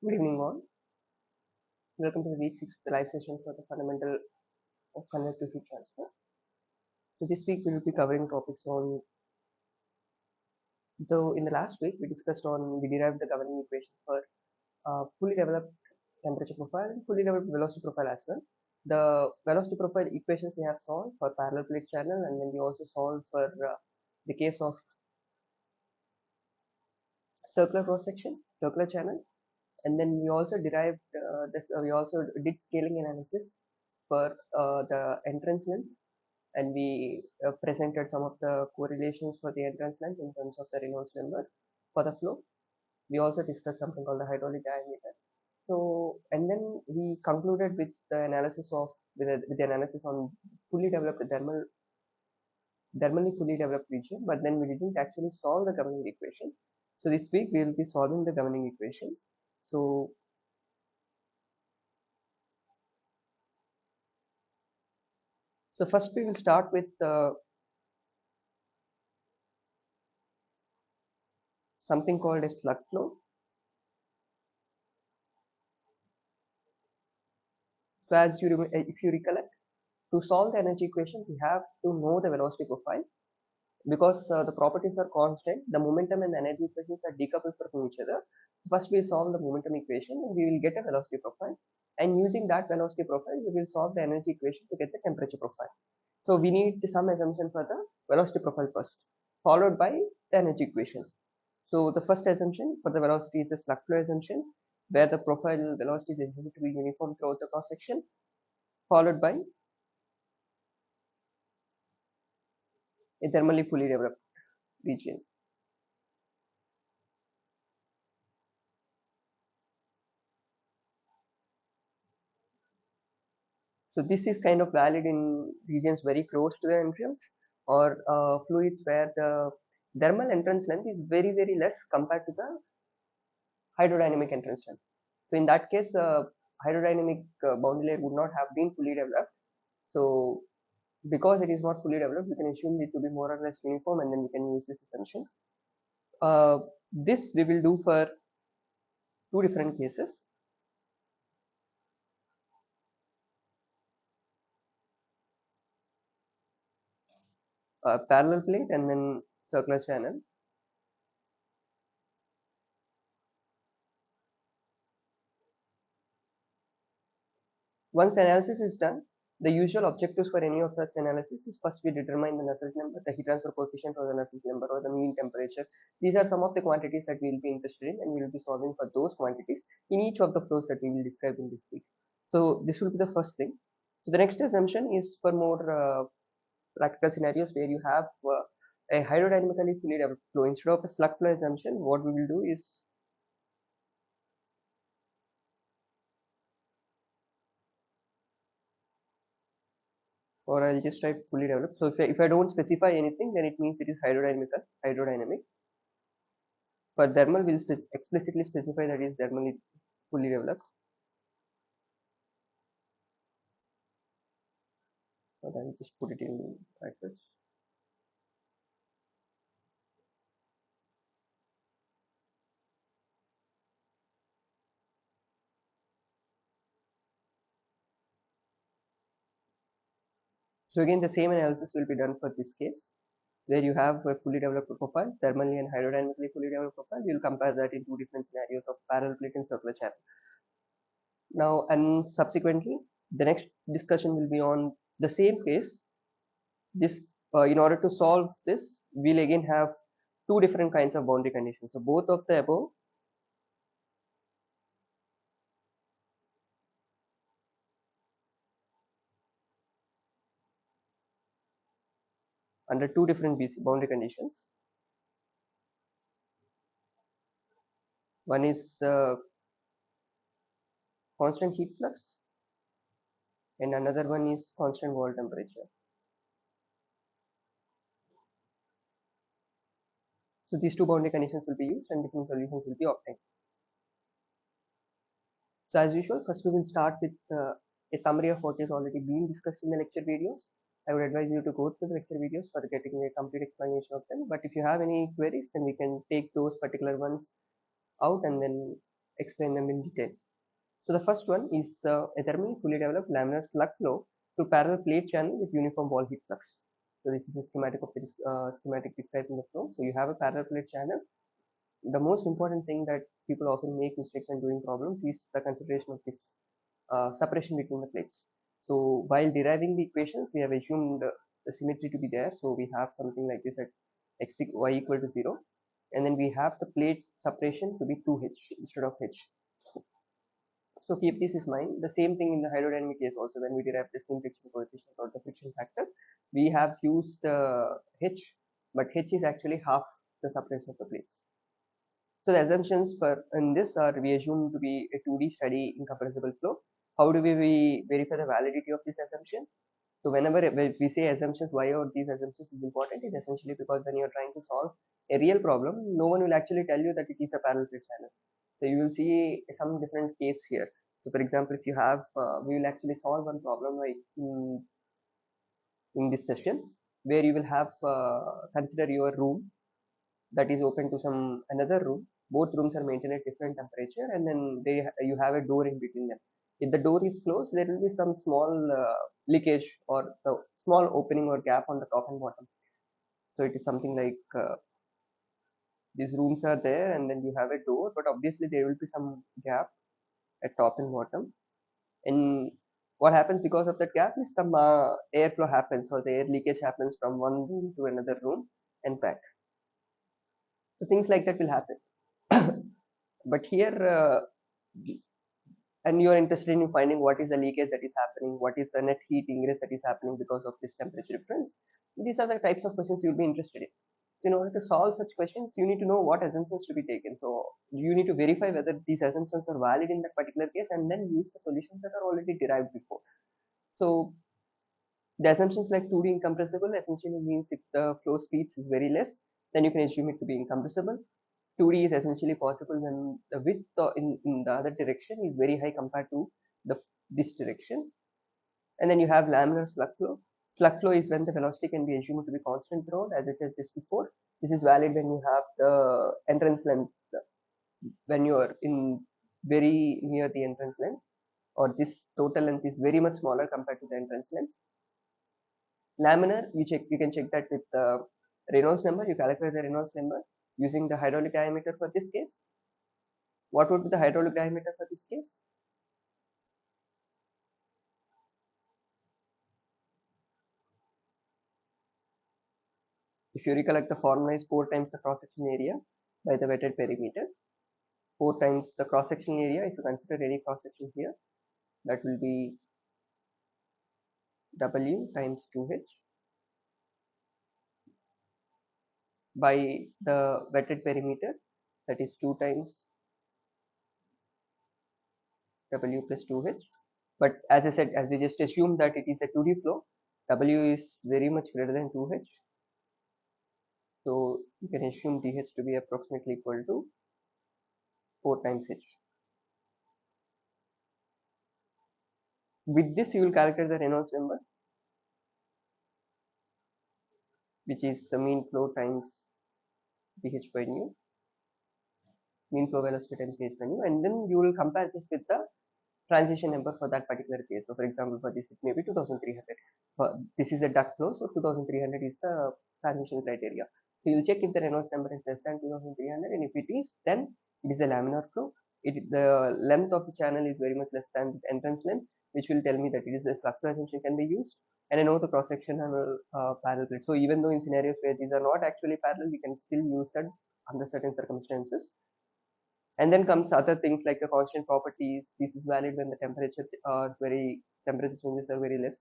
Good evening, all. Welcome to the week 6 of the live session for the fundamental of convective heat transfer. So this week we will be covering topics on, though in the last week we derived the governing equation for fully developed temperature profile and fully developed velocity profile as well. The velocity profile equations we have solved for parallel plate channel, and then we also solved for the case of circular cross section, circular channel, and then we also derived we also did scaling analysis for the entrance length, and we presented some of the correlations for the entrance length in terms of the Reynolds number for the flow. We also discussed something called the hydraulic diameter. So, and then we concluded with the analysis of with the analysis on fully developed thermally fully developed region, but then we didn't actually solve the governing equation. So this week we will be solving the governing equation. So first we will start with something called a slug flow. So as if you recollect, to solve the energy equation, we have to know the velocity profile. Because the properties are constant, the momentum and the energy equations are decoupled from each other. First, we solve the momentum equation and we will get a velocity profile. And using that velocity profile, we will solve the energy equation to get the temperature profile. So we need some assumption for the velocity profile first, followed by the energy equation. So the first assumption for the velocity is the slug flow assumption, where the profile velocity is assumed to be uniform throughout the cross section, followed by a thermally fully developed region. So this is kind of valid in regions very close to the entrance, or fluids where the thermal entrance length is very less compared to the hydrodynamic entrance length. So in that case, the hydrodynamic boundary layer would not have been fully developed. So because it is not fully developed, we can assume it to be more or less uniform, and then we can use this assumption. This we will do for two different cases. Parallel plate and then circular channel. Once analysis is done, the usual objectives for any of such analysis is first we determine the Nusselt number, the heat transfer coefficient, or the Nusselt number, or the mean temperature. These are some of the quantities that we will be interested in, and we will be solving for those quantities in each of the flows that we will describe in this week. So this will be the first thing. So the next assumption is for more practical scenarios where you have a hydrodynamically fully developed flow. Instead of a slug flow assumption, what we will do is, or I'll just write fully developed. So if I don't specify anything, then it means it is hydrodynamic. For thermal, we'll explicitly specify that is thermally fully developed. But I'll just put it in brackets. So again, the same analysis will be done for this case, where you have a fully developed profile, thermally and hydrodynamically fully developed profile. You'll compare that in two different scenarios of parallel plate and circular channel. Now, and subsequently, the next discussion will be on the same case. This, in order to solve this, we'll again have two different kinds of boundary conditions. So both of the above under two different boundary conditions. One is constant heat flux, and another one is constant wall temperature. So these two boundary conditions will be used and different solutions will be obtained. So as usual, first we will start with a summary of what is already been discussed in the lecture videos. I would advise you to go through the lecture videos for getting a complete explanation of them. But if you have any queries, then we can take those particular ones out and then explain them in detail. So the first one is a thermally fully developed laminar slug flow to parallel plate channel with uniform wall heat flux. So this is a schematic of the schematic describing the flow. So you have a parallel plate channel. The most important thing that people often make mistakes when doing problems is the consideration of this separation between the plates. So while deriving the equations, we have assumed the symmetry to be there. So we have something like this at x y equal to 0, and then we have the plate separation to be 2h instead of h. So keep this in mind. The same thing in the hydrodynamic case also, when we derive the steam friction coefficient or the friction factor, we have used h, but h is actually half the separation of the plates. So the assumptions for in this are we assume to be a 2D steady incompressible flow. How do we verify the validity of this assumption? So whenever we say assumptions, why are these assumptions is important? Is essentially because when you're trying to solve a real problem, no one will actually tell you that it is a parallel plate channel. So you will see some different case here. So for example, if you have, we will actually solve one problem like in this session where you will have consider your room that is open to some another room. Both rooms are maintained at different temperature, and then you have a door in between them. If the door is closed, there will be some small leakage or the small opening or gap on the top and bottom. So it is something like these rooms are there, and then you have a door, but obviously there will be some gap at top and bottom. And what happens because of that gap is some airflow happens or the air leakage happens from one room to another room and back. So things like that will happen. But here, and you are interested in finding what is the leakage that is happening, what is the net heat ingress that is happening because of this temperature difference. These are the types of questions you'll be interested in. So in order to solve such questions, you need to know what assumptions to be taken. So you need to verify whether these assumptions are valid in that particular case and then use the solutions that are already derived before. So the assumptions like 2D incompressible essentially means if the flow speeds is very less, then you can assume it to be incompressible. 2D is essentially possible when the width in the other direction is very high compared to this direction. And then you have laminar slug flow. Slug flow is when the velocity can be assumed to be constant throughout, as I said just before. This is valid when you have the entrance length, when you are in very near the entrance length, or this total length is very much smaller compared to the entrance length. Laminar, you can check that with the Reynolds number. You calculate the Reynolds number using the hydraulic diameter for this case. What would be the hydraulic diameter for this case? If you recollect, the formula is 4 times the cross-section area by the wetted perimeter. 4 times the cross-section area, if you consider any cross-section here, that will be W times 2H by the wetted perimeter, that is 2 times W plus 2H. But as I said, as we just assumed that it is a 2D flow, W is very much greater than 2H. So you can assume dH to be approximately equal to 4 times H. With this, you will calculate the Reynolds number, which is the mean flow times dH by nu, mean flow velocity times dH by nu, and then you will compare this with the transition number for that particular case. So for example, for this it may be 2300. This is a duct flow, so 2300 is the transition criteria. So you'll check if the Reynolds number is less than 2300, and if it is, then it is a laminar flow. The length of the channel is very much less than the entrance length, which will tell me that it is a slug flow assumption can be used. And I know the cross section and parallel plate. So even though in scenarios where these are not actually parallel, we can still use that under certain circumstances. And then comes other things like the constant properties. This is valid when the temperature temperature changes are very less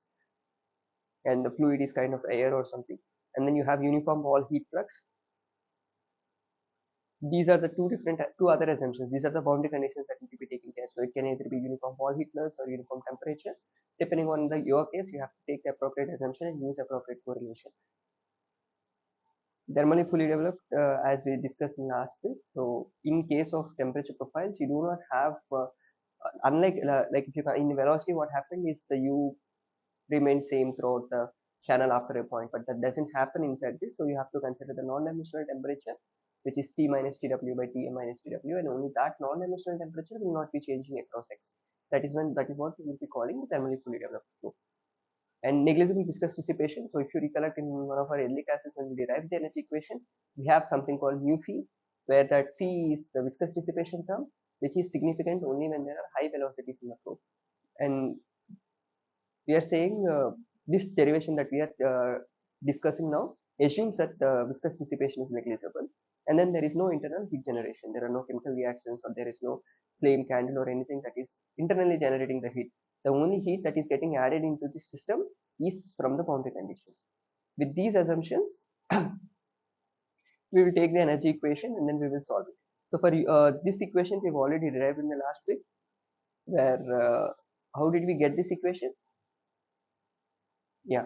and the fluid is kind of air or something. And then you have uniform wall heat flux. These are the two other assumptions. These are the boundary conditions that need to be taken care. So it can either be uniform wall heat flux or uniform temperature. Depending on your case, you have to take the appropriate assumption and use appropriate correlation. Thermally fully developed, as we discussed in last week. So in case of temperature profiles, you do not have unlike like if you in velocity, what happened is the u remained same throughout the channel after a point, but that doesn't happen inside this. So you have to consider the non-dimensional temperature which is T minus TW by Tm minus TW, and only that non-dimensional temperature will not be changing across X. That is what we will be calling the thermally fully developed flow. And negligible viscous dissipation. So if you recollect in one of our early classes when we derived the energy equation, we have something called mu phi, where that phi is the viscous dissipation term, which is significant only when there are high velocities in the flow. And we are saying this derivation that we are discussing now assumes that the viscous dissipation is negligible, and then there is no internal heat generation. There are no chemical reactions, or there is no flame candle or anything that is internally generating the heat. The only heat that is getting added into the system is from the boundary conditions. With these assumptions, we will take the energy equation and then we will solve it. So for this equation, we've already derived in the last week, where how did we get this equation? Yeah.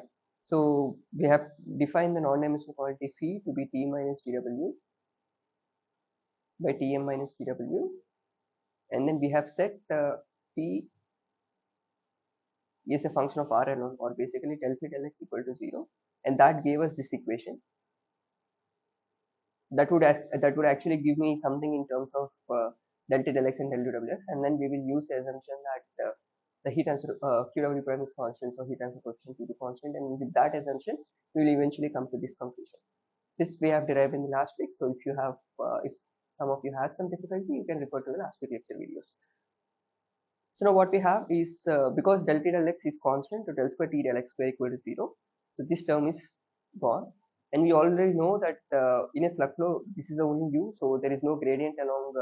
So we have defined the non-dimensional quantity phi to be T minus TW by Tm minus TW, and then we have set P is a function of R alone, or basically del phi del x equal to 0, and that gave us this equation. That would actually give me something in terms of del T del x and del U W x, and then we will use the assumption that the heat transfer QW prime is constant, so heat transfer coefficient will be constant, and with that assumption, we will eventually come to this conclusion. This we have derived in the last week, so if some of you had some difficulty, you can refer to the last week lecture videos. So now what we have is because del T del x is constant, so del square T del x square equal to 0. So this term is gone, and we already know that in a slug flow, this is the only U, so there is no gradient along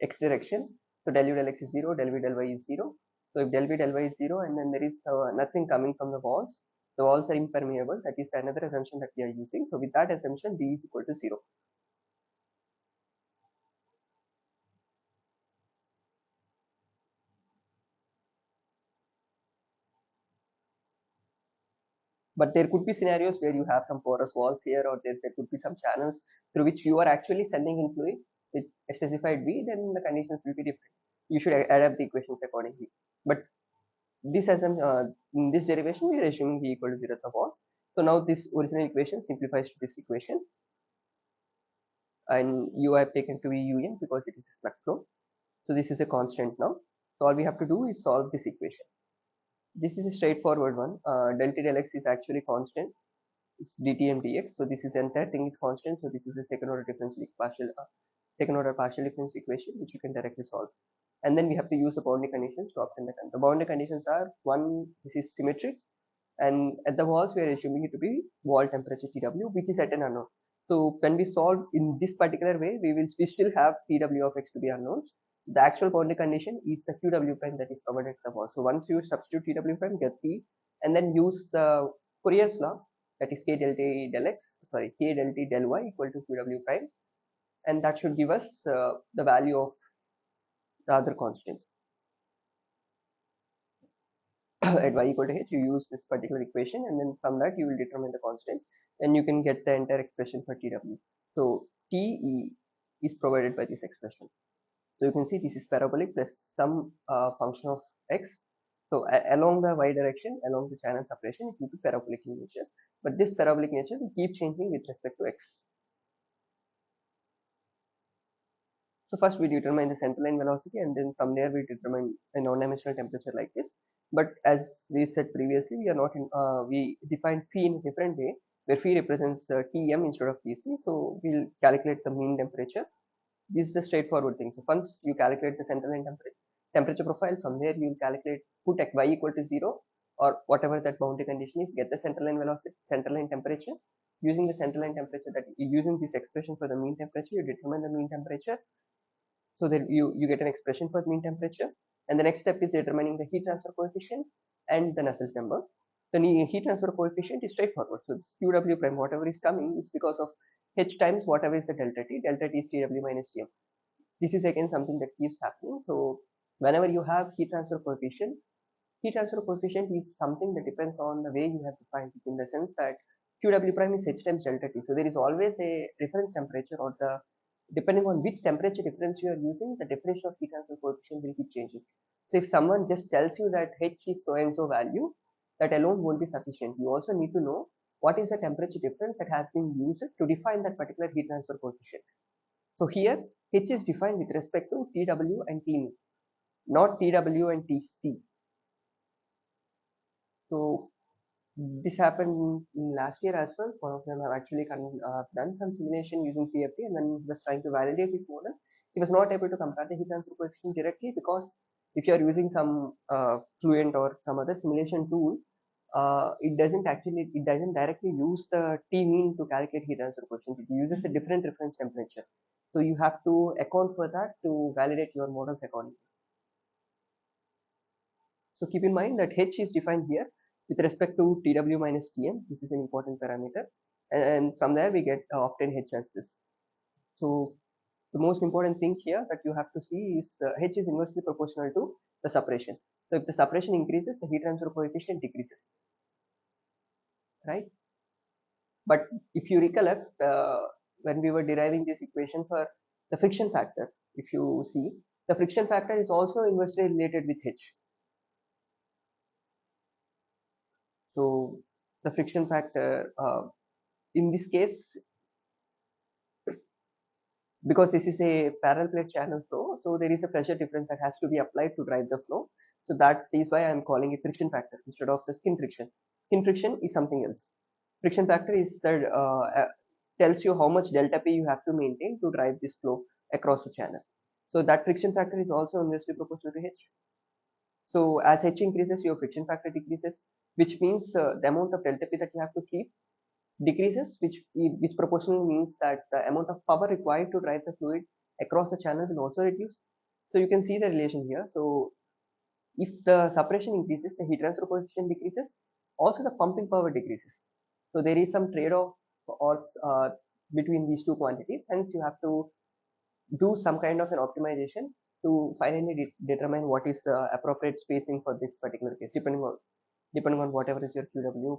x direction. So del U del x is 0, del V del y is 0. So if del V del y is 0, and then there is nothing coming from the walls are impermeable. That is another assumption that we are using. So with that assumption, D is equal to 0. But there could be scenarios where you have some porous walls here, or there could be some channels through which you are actually sending in fluid with a specified V, then the conditions will be different. You should adapt the equations accordingly. But this assumption, in this derivation, we are assuming V equal to 0 at the walls. So now this original equation simplifies to this equation, and U I have taken to be Un because it is a slug flow. So this is a constant now. So all we have to do is solve this equation. This is a straightforward one. Del T del x is actually constant. It's dt and dx. So this is the entire thing is constant. So this is the second order partial difference equation, which you can directly solve. And then we have to use the boundary conditions to obtain the current. The boundary conditions are one, this is symmetric, and at the walls we are assuming it to be wall temperature Tw, which is at an unknown. So when we solve in this particular way, we still have Tw of x to be unknown. The actual boundary condition is the Qw prime that is provided at the wall. So once you substitute Tw prime, get T, and then use the Fourier's law, that is k del T del x, sorry, k del T del y equal to Qw prime, and that should give us the value of the other constant. At y equal to h, you use this particular equation, and then from that you will determine the constant, and you can get the entire expression for Tw. So Te is provided by this expression. So you can see this is parabolic plus some function of x. So along the y direction, along the channel separation, it will be parabolic in nature. But this parabolic nature will keep changing with respect to x. So first we determine the center line velocity, and then from there we determine a non-dimensional temperature like this. But as we said previously, we are not in, we define phi in a different way, where phi represents Tm instead of Tc. So we'll calculate the mean temperature. This is the straightforward thing. So once you calculate the center line temperature profile, from there you will calculate, put y equal to 0 or whatever that boundary condition is, get the center line velocity, center line temperature. Using the center line temperature, that using this expression for the mean temperature, you determine the mean temperature, so that you get an expression for mean temperature. And the next step is determining the heat transfer coefficient and the Nusselt number. The heat transfer coefficient is straightforward. So this Qw prime, whatever is coming, is because of h times whatever is the delta T. Delta T is Tw minus Tm. This is again something that keeps happening. So whenever you have heat transfer coefficient is something that depends on the way you have defined it, in the sense that Qw prime is h times delta T. So there is always a reference temperature, or the depending on which temperature difference you are using, the definition of heat transfer coefficient will keep changing. So if someone just tells you that h is so and so value, that alone won't be sufficient. You also need to know what is the temperature difference that has been used to define that particular heat transfer coefficient. So here H is defined with respect to TW and Tmin, not TW and TC. So this happened in last year as well. One of them have actually done some simulation using CFD, and then he was trying to validate his model. He was not able to compare the heat transfer coefficient directly because if you are using some Fluent or some other simulation tool, it doesn't directly use the T mean to calculate heat transfer coefficient. It uses a different reference temperature. So you have to account for that to validate your models accordingly. So keep in mind that H is defined here with respect to TW minus Tm. This is an important parameter. And from there we get obtain H as this. So the most important thing here that you have to see is the H is inversely proportional to the suppression. So if the suppression increases, the heat transfer coefficient decreases, right? But if you recollect, when we were deriving this equation for the friction factor, if you see, the friction factor is also inversely related with H. So the friction factor, in this case, because this is a parallel plate channel flow, so there is a pressure difference that has to be applied to drive the flow. So that is why I am calling it friction factor instead of the skin friction. Skin friction is something else. Friction factor is that tells you how much delta P you have to maintain to drive this flow across the channel. So that friction factor is also inversely proportional to H. So as H increases, your friction factor decreases, which means the amount of delta P that you have to keep decreases, which proportionally means that the amount of power required to drive the fluid across the channel will also reduce. So you can see the relation here. So if the suppression increases, the heat transfer coefficient decreases, also the pumping power decreases. So there is some trade-off or between these two quantities. Hence, you have to do some kind of an optimization to finally determine what is the appropriate spacing for this particular case, depending on whatever is your QW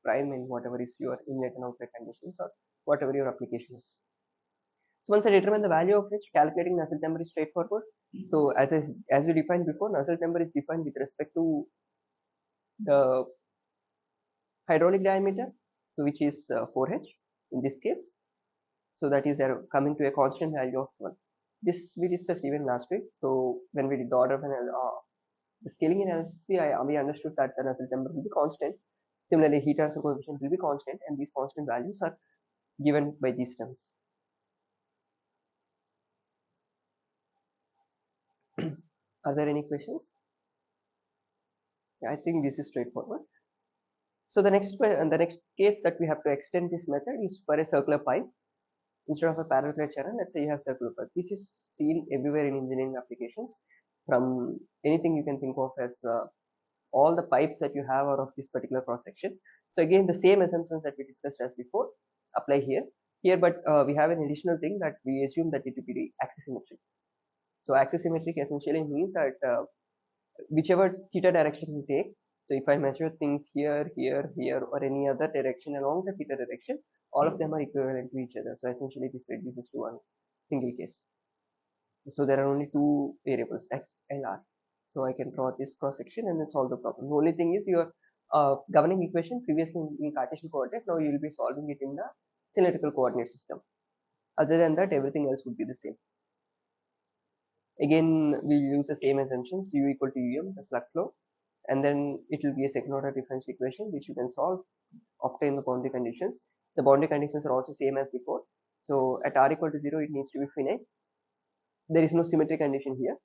prime and whatever is your inlet and outlet conditions or whatever your application is. So once I determine the value of which, calculating Nusselt number is straightforward. So as we defined before, Nusselt number is defined with respect to the hydraulic diameter, so which is 4h in this case. So that is coming to a constant value of 1. This we discussed even last week. So when we did the order of the scaling analysis, we understood that the Nusselt number will be constant. Similarly, heat transfer coefficient will be constant, and these constant values are given by these terms. Are there any questions? I think this is straightforward. So the next case that we have to extend this method is for a circular pipe instead of a parallel plate channel. Let's say you have circular pipe. This is seen everywhere in engineering applications. From anything you can think of as all the pipes that you have are of this particular cross section. So again, the same assumptions that we discussed as before apply here. But we have an additional thing that we assume that it will be axisymmetric. So axisymmetric essentially means that whichever theta direction you take, so if I measure things here, here, here, or any other direction along the theta direction, all of them are equivalent to each other. So essentially this reduces to one single case. So there are only two variables, x and r. So I can draw this cross section and then solve the problem. The only thing is your governing equation previously in Cartesian coordinate, now you will be solving it in the cylindrical coordinate system. Other than that, everything else would be the same. Again, we use the same assumptions, u equal to um, the slug flow, and then it will be a second order differential equation which you can solve, obtain the boundary conditions. The boundary conditions are also same as before. So at r equal to 0, it needs to be finite. There is no symmetry condition here.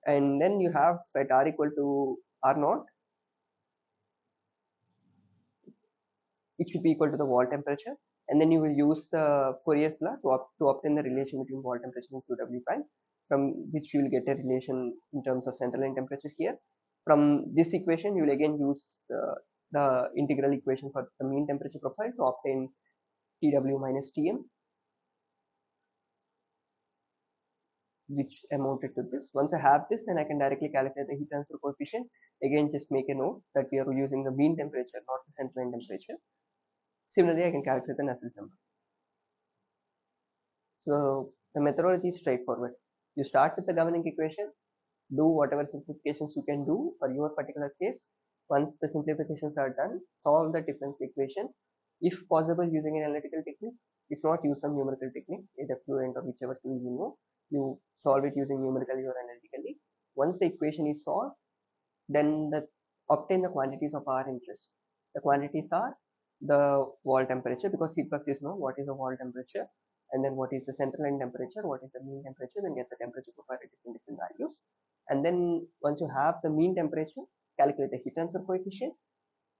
And then you have at r equal to r naught, it should be equal to the wall temperature. And then you will use the Fourier's law to obtain the relation between wall temperature and QW prime, from which you will get a relation in terms of central line temperature here. From this equation, you will again use the integral equation for the mean temperature profile to obtain TW minus Tm, which amounted to this. Once I have this, then I can directly calculate the heat transfer coefficient. Again, just make a note that we are using the mean temperature, not the central line temperature. Similarly, I can calculate the Nusselt number. So the methodology is straightforward. You start with the governing equation, do whatever simplifications you can do for your particular case. Once the simplifications are done, solve the differential equation, if possible using an analytical technique. If not, use some numerical technique, either fluent or whichever tool you know. You solve it using numerically or analytically. Once the equation is solved, then obtain the quantities of our interest. The quantities are the wall temperature, because heat flux is known what is the wall temperature, and then what is the central line temperature, what is the mean temperature, then get the temperature profile at different values. And then once you have the mean temperature, calculate the heat transfer coefficient.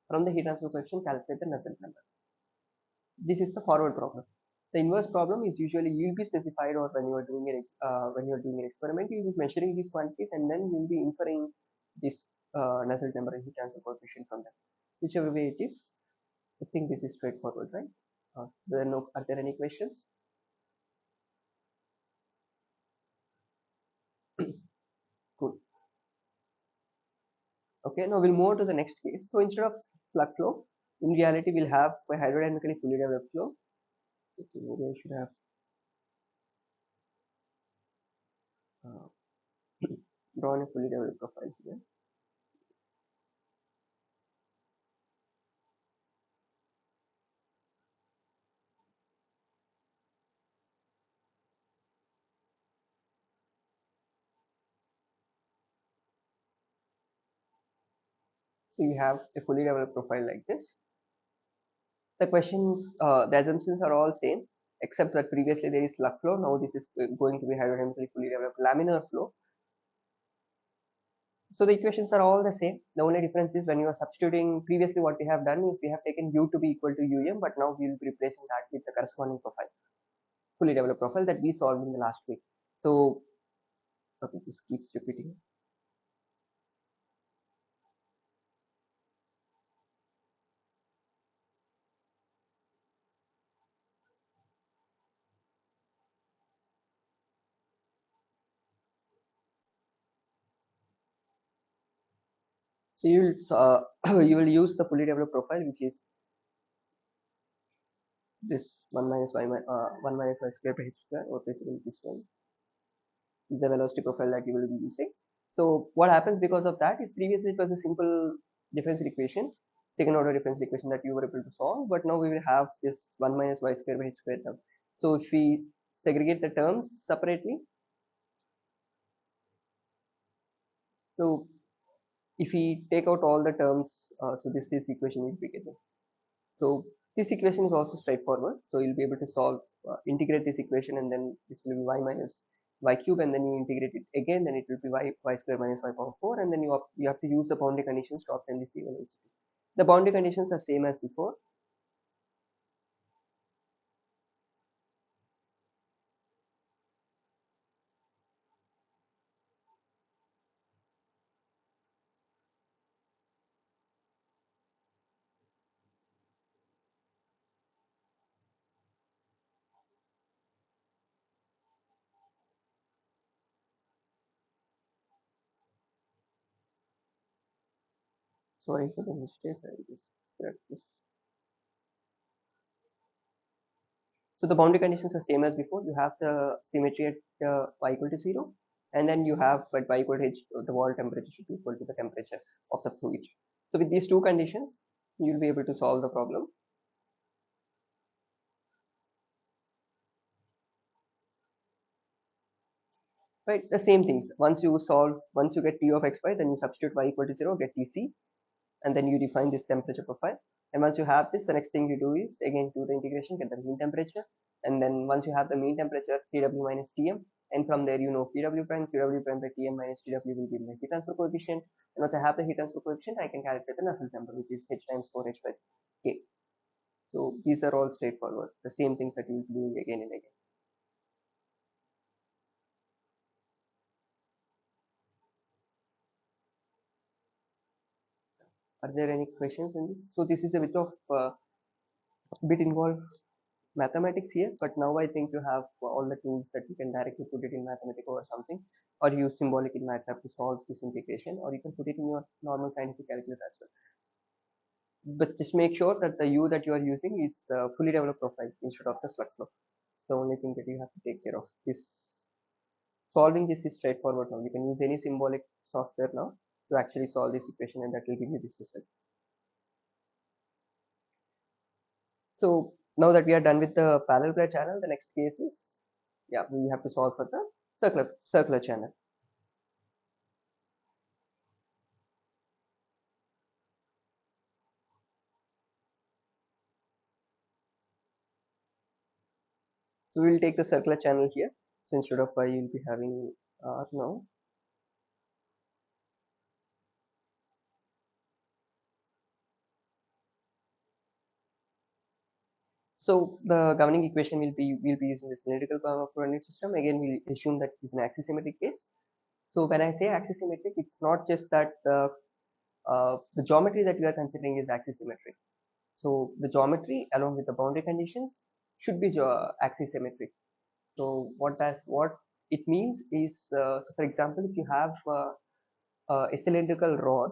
From the heat transfer coefficient, calculate the Nusselt number. This is the forward problem. The inverse problem is usually you will be specified, or when you are doing an experiment, you will be measuring these quantities and then you will be inferring this Nusselt number and heat transfer coefficient from them. Whichever way it is, I think this is straightforward, right? Are there any questions? Cool. Okay, now we'll move on to the next case. So instead of slug flow, in reality we'll have a hydrodynamically fully developed flow. Okay, maybe I should have uh, drawn a fully developed profile here. So you have a fully developed profile like this. The questions, the assumptions are all same, except that previously there is slug flow. Now this is going to be hydrodynamically fully developed laminar flow. So the equations are all the same. The only difference is when you are substituting, previously what we have done is we have taken u to be equal to um, but now we will be replacing that with the corresponding profile, fully developed profile that we solved in the last week. So okay, this keeps repeating. So you will you will use the fully developed profile, which is this 1 minus y 1 minus y square by h square, or basically this one is the velocity profile that you will be using. So what happens because of that is previously it was a simple differential equation, second order differential equation that you were able to solve, but now we will have this 1 minus y square by h square term. So if we segregate the terms separately, so if we take out all the terms, so this equation will be given. So this equation is also straightforward. So you'll be able to integrate this equation, and then this will be y minus y cube, and then you integrate it again, then it will be y square minus y power 4, and then you have to use the boundary conditions to obtain this equivalency. The boundary conditions are same as before. Sorry for the mistake. I will just correct this. So the boundary conditions are same as before. You have the symmetry at y equal to 0, and then you have at y equal to h, the wall temperature should be equal to the temperature of the fluid. So with these two conditions, you will be able to solve the problem. Right, the same things. Once you get T of xy, then you substitute y equal to 0, get Tc, and then you define this temperature profile. And once you have this, the next thing you do is again do the integration, get the mean temperature, and then once you have the mean temperature, Tw minus Tm, and from there you know Pw prime, Qw prime by Tm minus Tw will give me the heat transfer coefficient. And once I have the heat transfer coefficient, I can calculate the Nusselt number, which is h times 4h by k. So these are all straightforward, the same things that you will be doing again and again. Are there any questions in this? So this is a bit involved mathematics here, but now I think you have all the tools that you can directly put it in Mathematica or something, or use symbolic in MATLAB to solve this integration, or you can put it in your normal scientific calculator as well. But just make sure that the U that you are using is the fully developed profile instead of the slug flow. It's the only thing that you have to take care of. This solving this is straightforward now. You can use any symbolic software now to actually solve this equation, and that will give you this result. So Now that we are done with the parallel plate channel, the next case is, yeah, we have to solve for the circular channel. So we will take the circular channel here. So instead of y, you'll be having r now. So the governing equation will be using the cylindrical coordinate system. Again, we assume that it's an axisymmetric case. So when I say axisymmetric, it's not just that the geometry that we are considering is axisymmetric. So the geometry along with the boundary conditions should be axisymmetric. So what it means is, so for example, if you have a cylindrical rod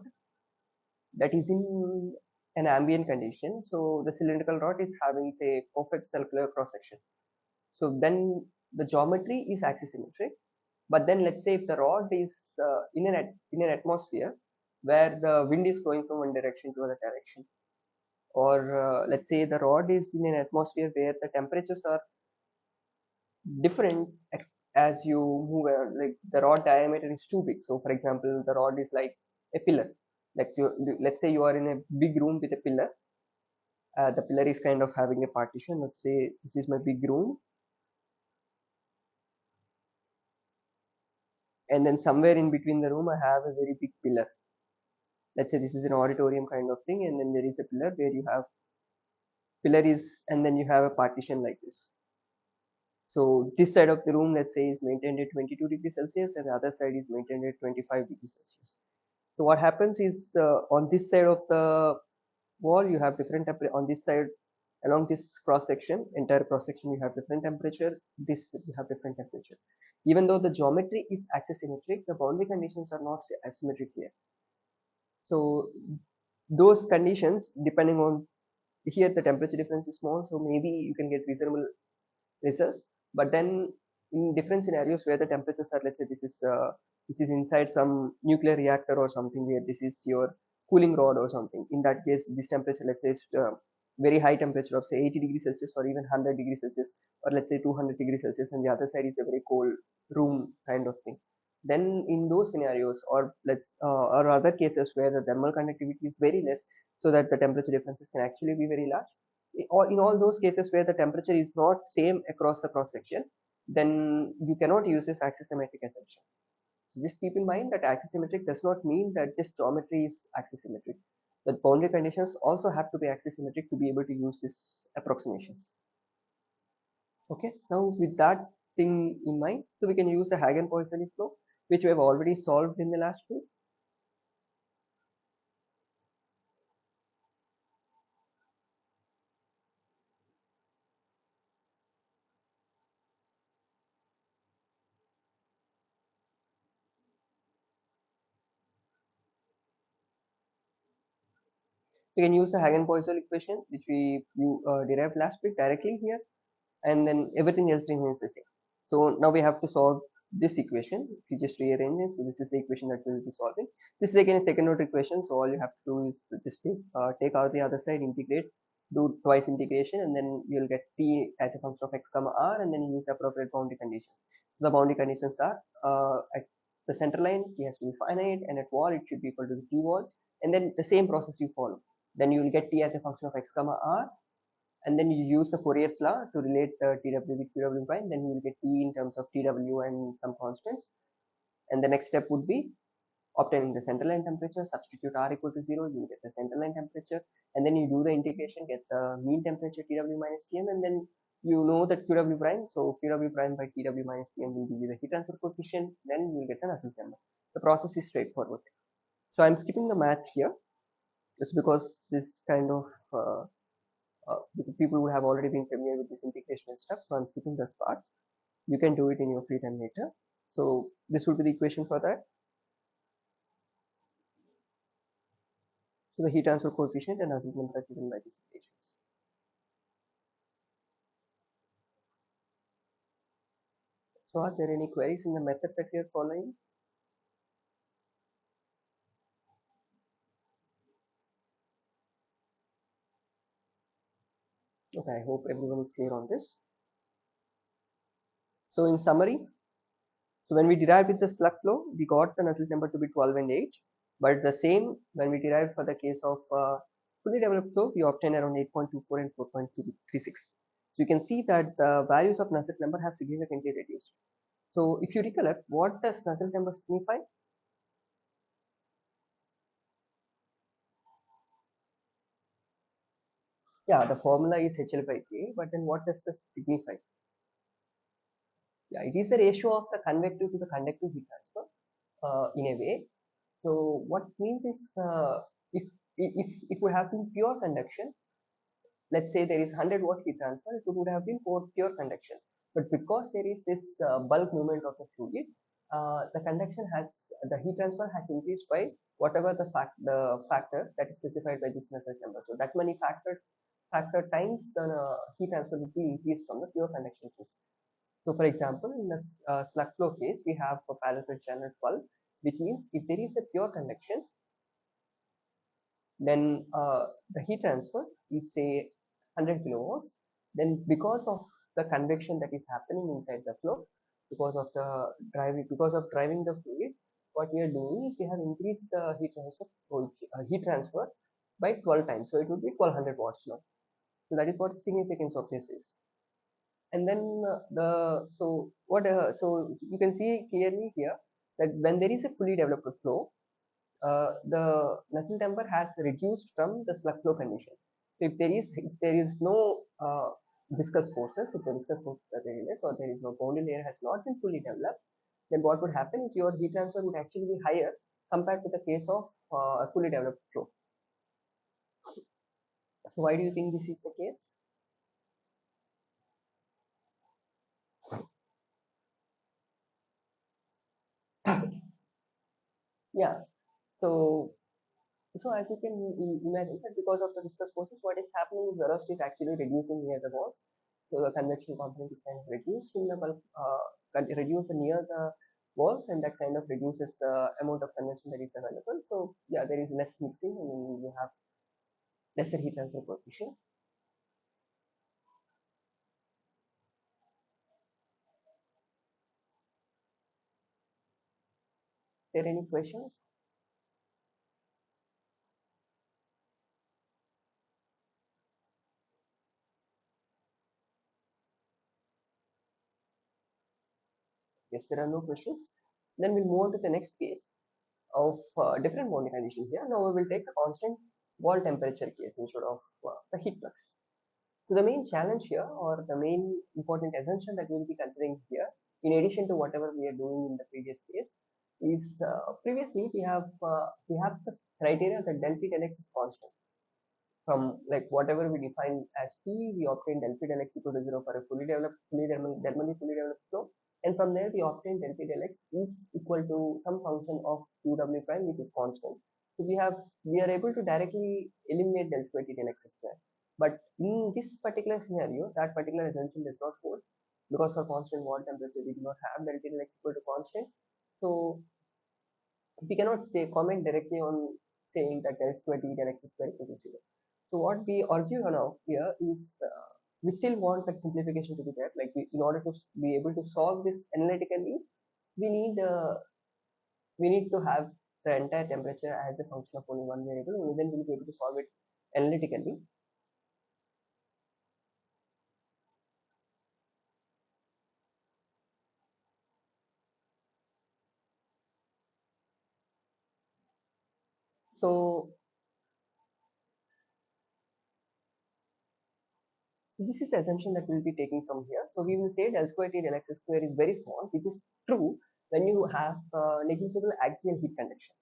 that is in an ambient condition, so the cylindrical rod is having, say, perfect circular cross section. So then the geometry is axisymmetric. But then let's say if the rod is in an atmosphere where the wind is flowing from one direction to other direction, or let's say the rod is in an atmosphere where the temperatures are different as you move around, like the rod diameter is too big. So for example, the rod is like a pillar. Like let's say you are in a big room with a pillar. The pillar is kind of having a partition. Let's say this is my big room, and then somewhere in between the room I have a very big pillar. Let's say this is an auditorium kind of thing, and then there is a pillar where you have pillar is, and then you have a partition like this. So this side of the room, let's say, is maintained at 22 degrees Celsius, and the other side is maintained at 25 degrees Celsius. So what happens is, on this side of the wall, you have different temperature. On this side, along this cross section, entire cross section, you have different temperature. This you have different temperature. Even though the geometry is axisymmetric, the boundary conditions are not asymmetric here. So those conditions, depending on, here the temperature difference is small, so maybe you can get reasonable results. But then in different scenarios where the temperatures are, let's say this is inside some nuclear reactor or something, where this is your cooling rod or something. In that case, this temperature, let's say, is very high temperature of say 80 degrees Celsius or even 100 degrees Celsius, or let's say 200 degrees Celsius, and the other side is a very cold room kind of thing. Then in those scenarios, or other cases where the thermal conductivity is very less, so that the temperature differences can actually be very large, or in all those cases where the temperature is not same across the cross section, then you cannot use this axisymmetric assumption. So just keep in mind that axisymmetric does not mean that just geometry is axisymmetric. The boundary conditions also have to be axisymmetric to be able to use these approximations. Okay, now with that thing in mind, so we can use the Hagen-Poisson flow, which we have already solved in the last week. We can use the Hagen-Poisson equation, which you derived last week directly here, and then everything else remains the same. So now we have to solve this equation. If you just rearrange it, so this is the equation that we will be solving. This is again a second order equation, so all you have to do is to just take out the other side, integrate, do twice integration, and then you'll get t as a function of x comma r, and then you use the appropriate boundary conditions. So the boundary conditions are, at the center line t has to be finite, and at wall it should be equal to the t wall, and then the same process you follow. Then you will get t as a function of x comma r, and then you use the Fourier's law to relate TW with QW prime, then you will get T in terms of TW and some constants. And the next step would be obtaining the centerline temperature, substitute R equal to 0, you will get the centerline temperature, and then you do the integration, get the mean temperature TW minus TM, and then you know that QW prime, so QW prime by TW minus TM will give you the heat transfer coefficient, then you will get the Nusselt number. The process is straightforward. So I'm skipping the math here, just because this kind of people would have already been familiar with this integration and stuff, so I'm skipping this part. You can do it in your free time later. So this would be the equation for that. So the heat transfer coefficient and Nusselt number are given by these equations. So are there any queries in the method that we are following? Okay, I hope everyone is clear on this. So in summary, so when we derived with the slug flow, we got the Nusselt number to be 12 and 8. But the same when we derived for the case of fully developed flow, we obtained around 8.24 and 4.36. So you can see that the values of Nusselt number have significantly reduced. So if you recollect, what does Nusselt number signify? Yeah, the formula is HL by K, but then what does this signify? Yeah, it is a ratio of the convective to the conductive heat transfer in a way. So what means is if we have been pure conduction, let's say there is 100-watt heat transfer, it would have been for pure conduction. But because there is this bulk movement of the fluid, the conduction has the heat transfer has increased by whatever the factor that is specified by this Nusselt number. So that many factor times the heat transfer will be increased from the pure conduction case. So for example, in the slug flow case, we have a parallel channel 12, which means if there is a pure conduction, then the heat transfer is say 100 kilowatts. Then because of the convection that is happening inside the flow, because of driving the fluid, what we are doing is we have increased the heat transfer by 12 times. So it would be 1200 watts now. So that is what the significance of this is. And then so you can see clearly here that when there is a fully developed flow, the Nusselt number has reduced from the slug flow condition. So if there is no viscous forces, if the viscous forces are very less or there is no boundary layer has not been fully developed, then what would happen is your heat transfer would actually be higher compared to the case of a fully developed flow. So why do you think this is the case? Yeah. So as you can imagine that because of the viscous forces, what is happening is velocity is actually reducing near the walls. So the convection component is kind of reduced in the bulk, reduced near the walls, and that kind of reduces the amount of convection that is available. So yeah, there is less mixing, and you have lesser heat transfer coefficient. Are there any questions? Yes, there are no questions. Then we'll move on to the next case of different boundary condition here. Now we will take the constant wall temperature case instead of the heat flux. So the main challenge here, or the main important assumption that we will be considering here, in addition to whatever we are doing in the previous case, is previously we have the criteria that del P del X is constant. From like whatever we define as P, we obtain del P del X equal to 0 for a fully developed flow, and from there we obtain del P del X is equal to some function of QW prime which is constant. So we are able to directly eliminate del square T del X square. But in this particular scenario, that particular assumption does not hold because for constant wall temperature we do not have del T del X equal to constant. So we cannot say comment directly on saying that del square T del X square equal to 0. So what we argue now here is we still want like simplification to be there. Like in order to be able to solve this analytically, we need uh, we need to have the entire temperature as a function of only one variable. Only then we will be able to solve it analytically. So this is the assumption that we'll be taking from here. So we will say del square T del X square is very small, which is true when you have negligible axial heat conduction.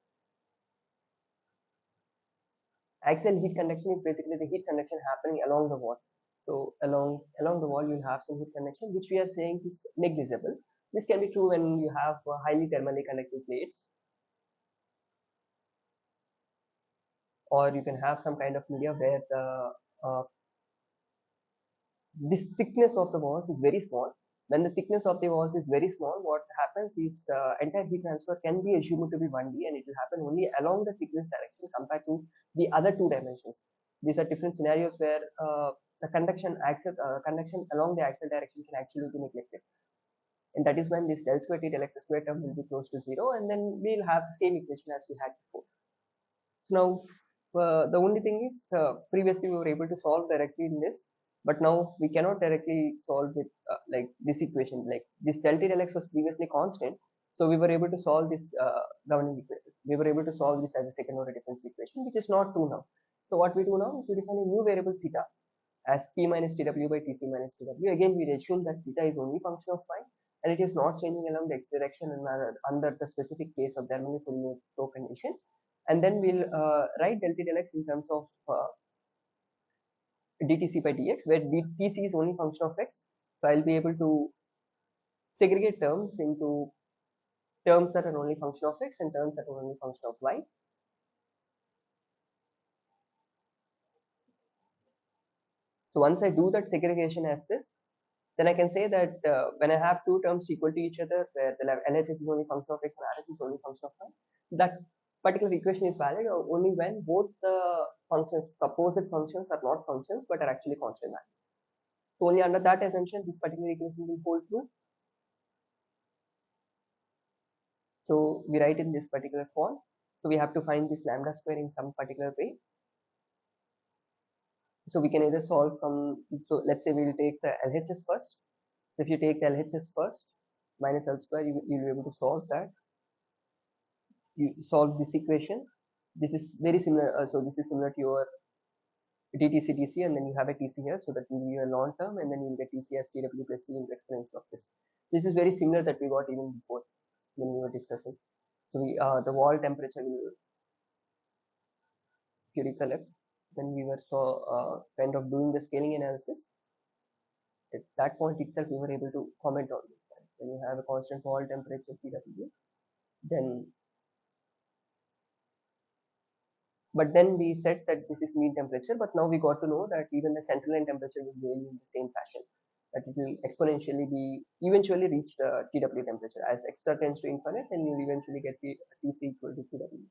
Axial heat conduction is basically the heat conduction happening along the wall. So along the wall, you'll have some heat conduction, which we are saying is negligible. This can be true when you have highly thermally conductive plates, or you can have some kind of media where the this thickness of the walls is very small. When the thickness of the walls is very small, what happens is entire heat transfer can be assumed to be 1D, and it will happen only along the thickness direction compared to the other two dimensions. These are different scenarios where the conduction along the axial direction can actually be neglected. And that is when this del square t del x square term will be close to 0, and then we'll have the same equation as we had before. So now the only thing is previously we were able to solve directly in this, but now we cannot directly solve with like this equation. Like this del t del x was previously constant, so we were able to solve this governing equation. We were able to solve this as a second order differential equation, which is not true now. So what we do now is we define a new variable theta as t minus tw by tc minus tw. Again, we assume that theta is only function of phi and it is not changing along the x direction and under the specific case of the Bernoulli Fourier flow condition. And then we'll write del t del x in terms of dtc by dx, where dtc is only function of x. So I'll be able to segregate terms into terms that are only function of x and terms that are only function of y. So once I do that segregation as this, then I can say that when I have two terms equal to each other, where the LHS is only function of x and RHS is only function of y, that particular equation is valid only when both the functions, supposed functions, are not functions but are actually constant values. So only under that assumption, this particular equation will hold true. So we write in this particular form. So we have to find this lambda square in some particular way. So we can either solve from, so let's say we will take the LHS first. If you take the LHS first minus L square, you will be able to solve that. You solve this equation. This is very similar. So this is similar to your DTC TC, and then you have a TC here, so that will be a long term, and then you will get TC as TW plus C into exponential of this. This is very similar that we got even before when we were discussing. So we, the wall temperature will, if you recollect, when we were kind of doing the scaling analysis, at that point itself we were able to comment on this. Right? When you have a constant wall temperature TW, then but then we said that this is mean temperature, but now we got to know that even the central line temperature will vary in the same fashion, that it will exponentially be eventually reach the TW temperature. As x star tends to infinite, then you'll eventually get the TC equal to TW.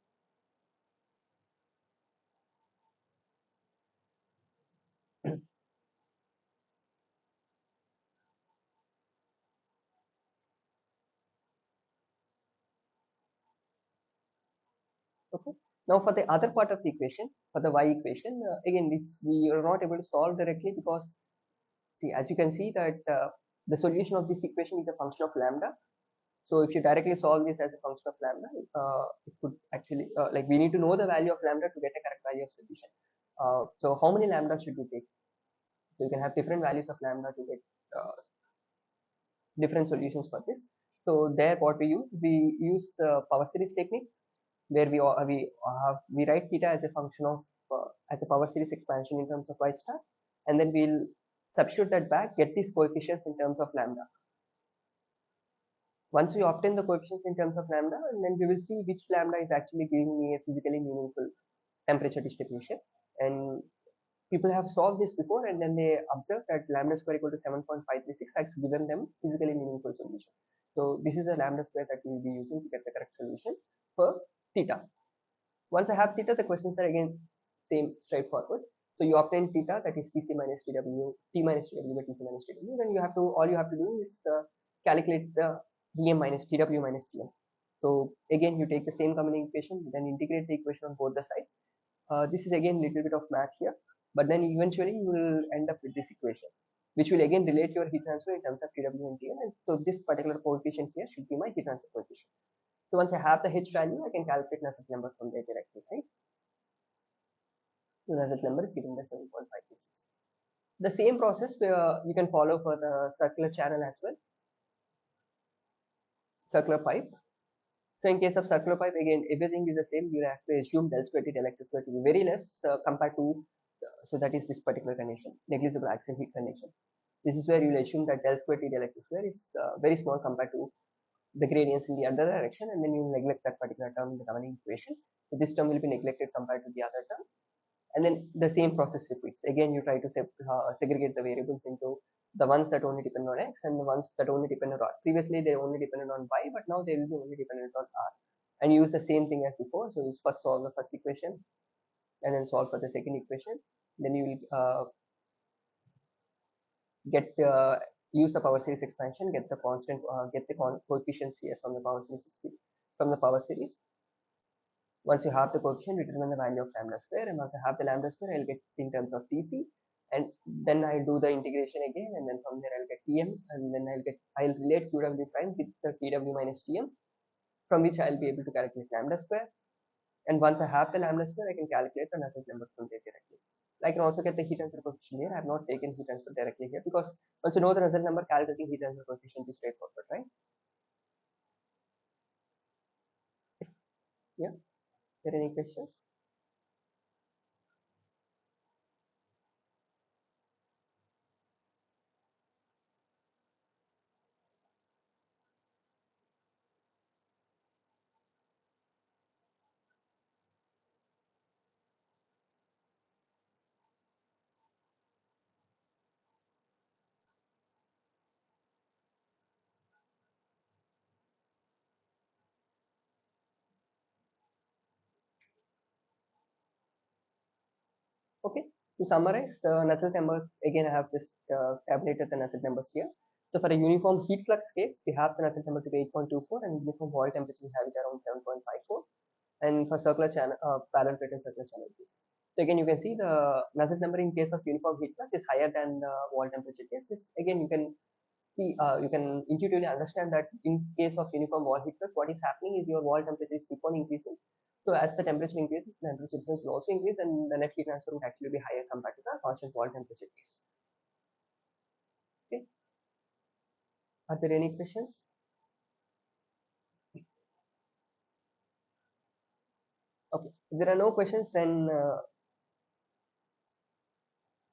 Okay. Now for the other part of the equation, for the y equation, again this we are not able to solve directly because, see, as you can see that the solution of this equation is a function of lambda. So if you directly solve this as a function of lambda, it could actually like we need to know the value of lambda to get a correct value of solution. So how many lambdas should we take? So you can have different values of lambda to get different solutions for this. So there, what we use the power series technique, where we write theta as a function of as a power series expansion in terms of y star, and then we'll substitute that back, get these coefficients in terms of lambda. Once we obtain the coefficients in terms of lambda, and then we will see which lambda is actually giving me a physically meaningful temperature distribution. And people have solved this before, and then they observed that lambda square equal to 7.536 has given them physically meaningful solution. So this is the lambda square that we will be using to get the correct solution for theta. Once I have theta, the questions are again same, straightforward. So you obtain theta, that is Tc minus Tw, T minus Tw by Tc minus Tw. Then you have to, all you have to do is calculate the Dm minus Tw minus Tm. So again, you take the same common equation, then integrate the equation on both the sides. This is again little bit of math here, but then eventually you will end up with this equation, which will again relate your heat transfer in terms of Tw and Tm. And so this particular coefficient here should be my heat transfer coefficient. So once I have the H value, I can calculate Nusselt number from there directly, right? So Nusselt number is given by 7.536. The same process you can follow for the circular channel as well, circular pipe. So in case of circular pipe, again, everything is the same. You have to assume del square t del x square to be very less compared to, so that is this particular condition, negligible axial heat condition. This is where you will assume that del square t del x square is very small compared to the gradients in the other direction, and then you neglect that particular term in the governing equation. So this term will be neglected compared to the other term, and then the same process repeats. Again, you try to segregate the variables into the ones that only depend on x and the ones that only depend on r. Previously, they only depended on y, but now they will be only dependent on r. And use the same thing as before. So you first solve the first equation, and then solve for the second equation. Then you will get use the power series expansion, get the constant, get the coefficients here from the power series, from the power series. Once you have the coefficient, determine the value of lambda square, and once I have the lambda square, I'll get in terms of Tc, and then I do the integration again, and then from there I'll get Tm, and then I'll relate Qw prime with the Tw minus Tm, from which I'll be able to calculate lambda square. And once I have the lambda square, I can calculate the Nusselt number from there directly. I can also get the heat transfer coefficient here. I have not taken heat transfer directly here because once you know the Nusselt number, calculating heat transfer coefficient is straightforward, right? Yeah. Are there any questions? Okay. To summarize, the Nusselt numbers again. I have just tabulated the Nusselt numbers here. So for a uniform heat flux case, we have the Nusselt number to be 8.24, and uniform boil temperature we have it around 7.54. And for circular channel, parallel plate and circular channel cases. So again, you can see the Nusselt number in case of uniform heat flux is higher than the wall temperature case. This, again, you can see, you can intuitively understand that in case of uniform wall heat flux, what is happening is your wall temperature is keep on increasing. So as the temperature increases, the temperature difference will also increase, and the net heat transfer would actually be higher compared to the constant wall temperature case. Okay. Are there any questions? Okay. If there are no questions, then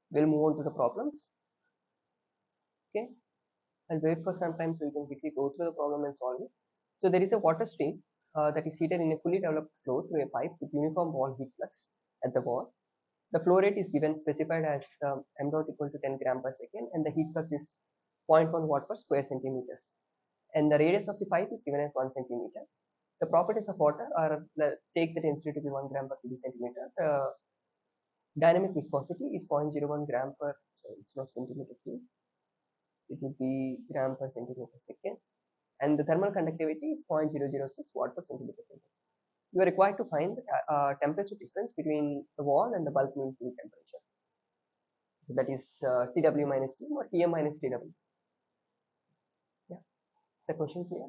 we'll move on to the problems. Okay. I'll wait for some time so you can quickly go through the problem and solve it. So there is a water stream that is heated in a fully developed flow through a pipe with uniform wall heat flux at the wall. The flow rate is given specified as m dot equal to 10 gram per second, and the heat flux is 0.1 watt per square centimeters. And the radius of the pipe is given as 1 centimeter. The properties of water are, take the density to be 1 gram per cubic centimeter. The dynamic viscosity is 0.01 gram per, so it's not centimeter cube, it would be gram per centimeter second. And the thermal conductivity is 0.006 watt per centimeter second. You are required to find the temperature difference between the wall and the bulk mean fluid temperature. So that is Tw minus T or Tm minus Tw. Yeah, the question clear?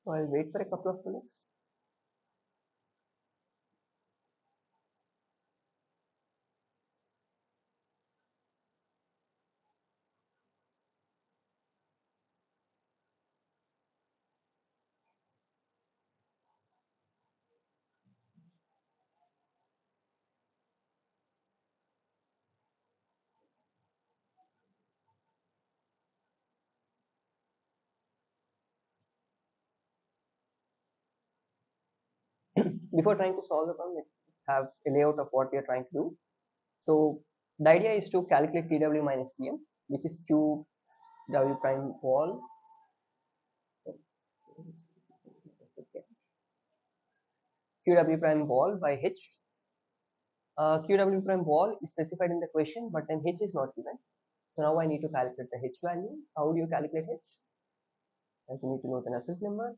So I'll wait for a couple of minutes. Before trying to solve the problem, let's have a layout of what we are trying to do. So the idea is to calculate Tw minus Tm, which is Qw prime wall. Qw prime wall by H. Qw prime wall is specified in the question, but then H is not given. So now I need to calculate the H value. How do you calculate H? And you need to know the Nusselt number.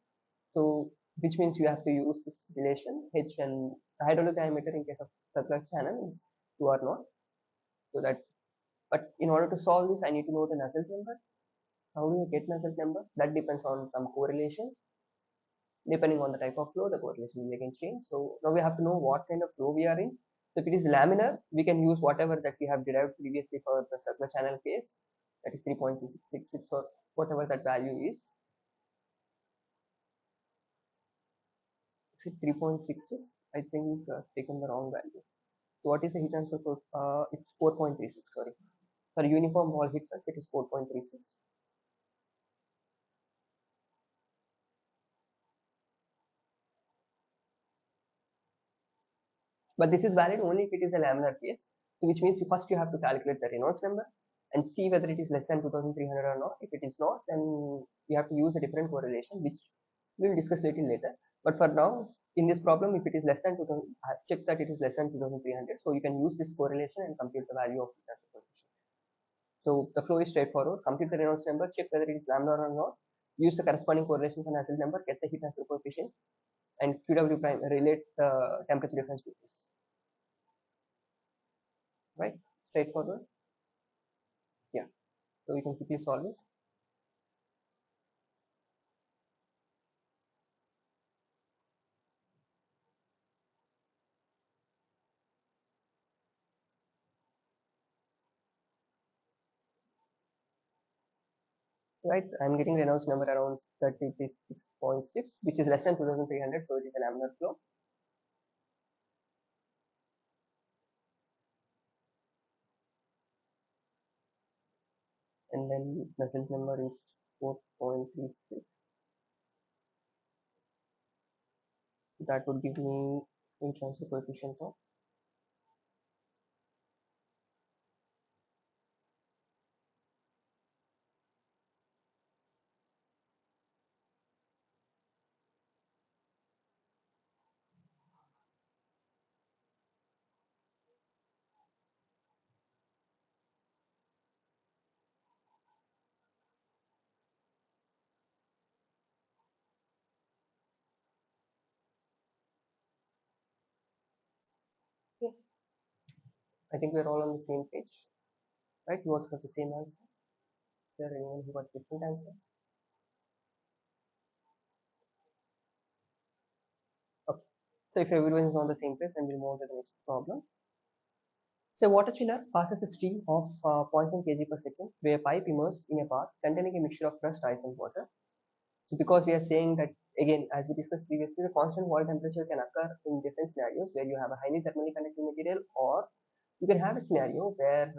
So which means you have to use this relation H, and the hydraulic diameter in case of circular channel is 2r0. So that, but in order to solve this, I need to know the Nusselt number. How do you get Nusselt number? That depends on some correlation. Depending on the type of flow, the correlation will again change. So now we have to know what kind of flow we are in. So if it is laminar, we can use whatever that we have derived previously for the circular channel case, that is 3.666 or whatever that value is. 3.66, I think taken the wrong value. So what is the heat transfer? It's 4.36, sorry. For uniform wall heat flux, it is 4.36. But this is valid only if it is a laminar case, so which means first you have to calculate the Reynolds number and see whether it is less than 2300 or not. If it is not, then you have to use a different correlation, which we will discuss a little later. But for now, in this problem, if it is less than 2000, check that it is less than 2300. So you can use this correlation and compute the value of the transfer coefficient. So the flow is straightforward. Compute the Reynolds number, check whether it is lambda or not. Use the corresponding correlation for Nusselt number, get the heat transfer coefficient, and QW prime relate the temperature difference with this. Right? Straightforward. Yeah. So we can quickly solve it. Right, I'm getting Reynolds number around 36.6, which is less than 2300, so it is an laminar flow. And then Nusselt number is 4.36. That would give me heat transfer coefficient of okay. I think we're all on the same page, right? You also have the same answer. Is there anyone who got different answer? Okay. So if everyone is on the same page, then we'll move on to the next problem. So a water chiller passes a stream of 0.1 kg per second through a pipe immersed in a bath containing a mixture of crushed ice and water. So because we are saying that, again, as we discussed previously, the constant wall temperature can occur in different scenarios where you have a highly thermally conductive material, or you can have a scenario where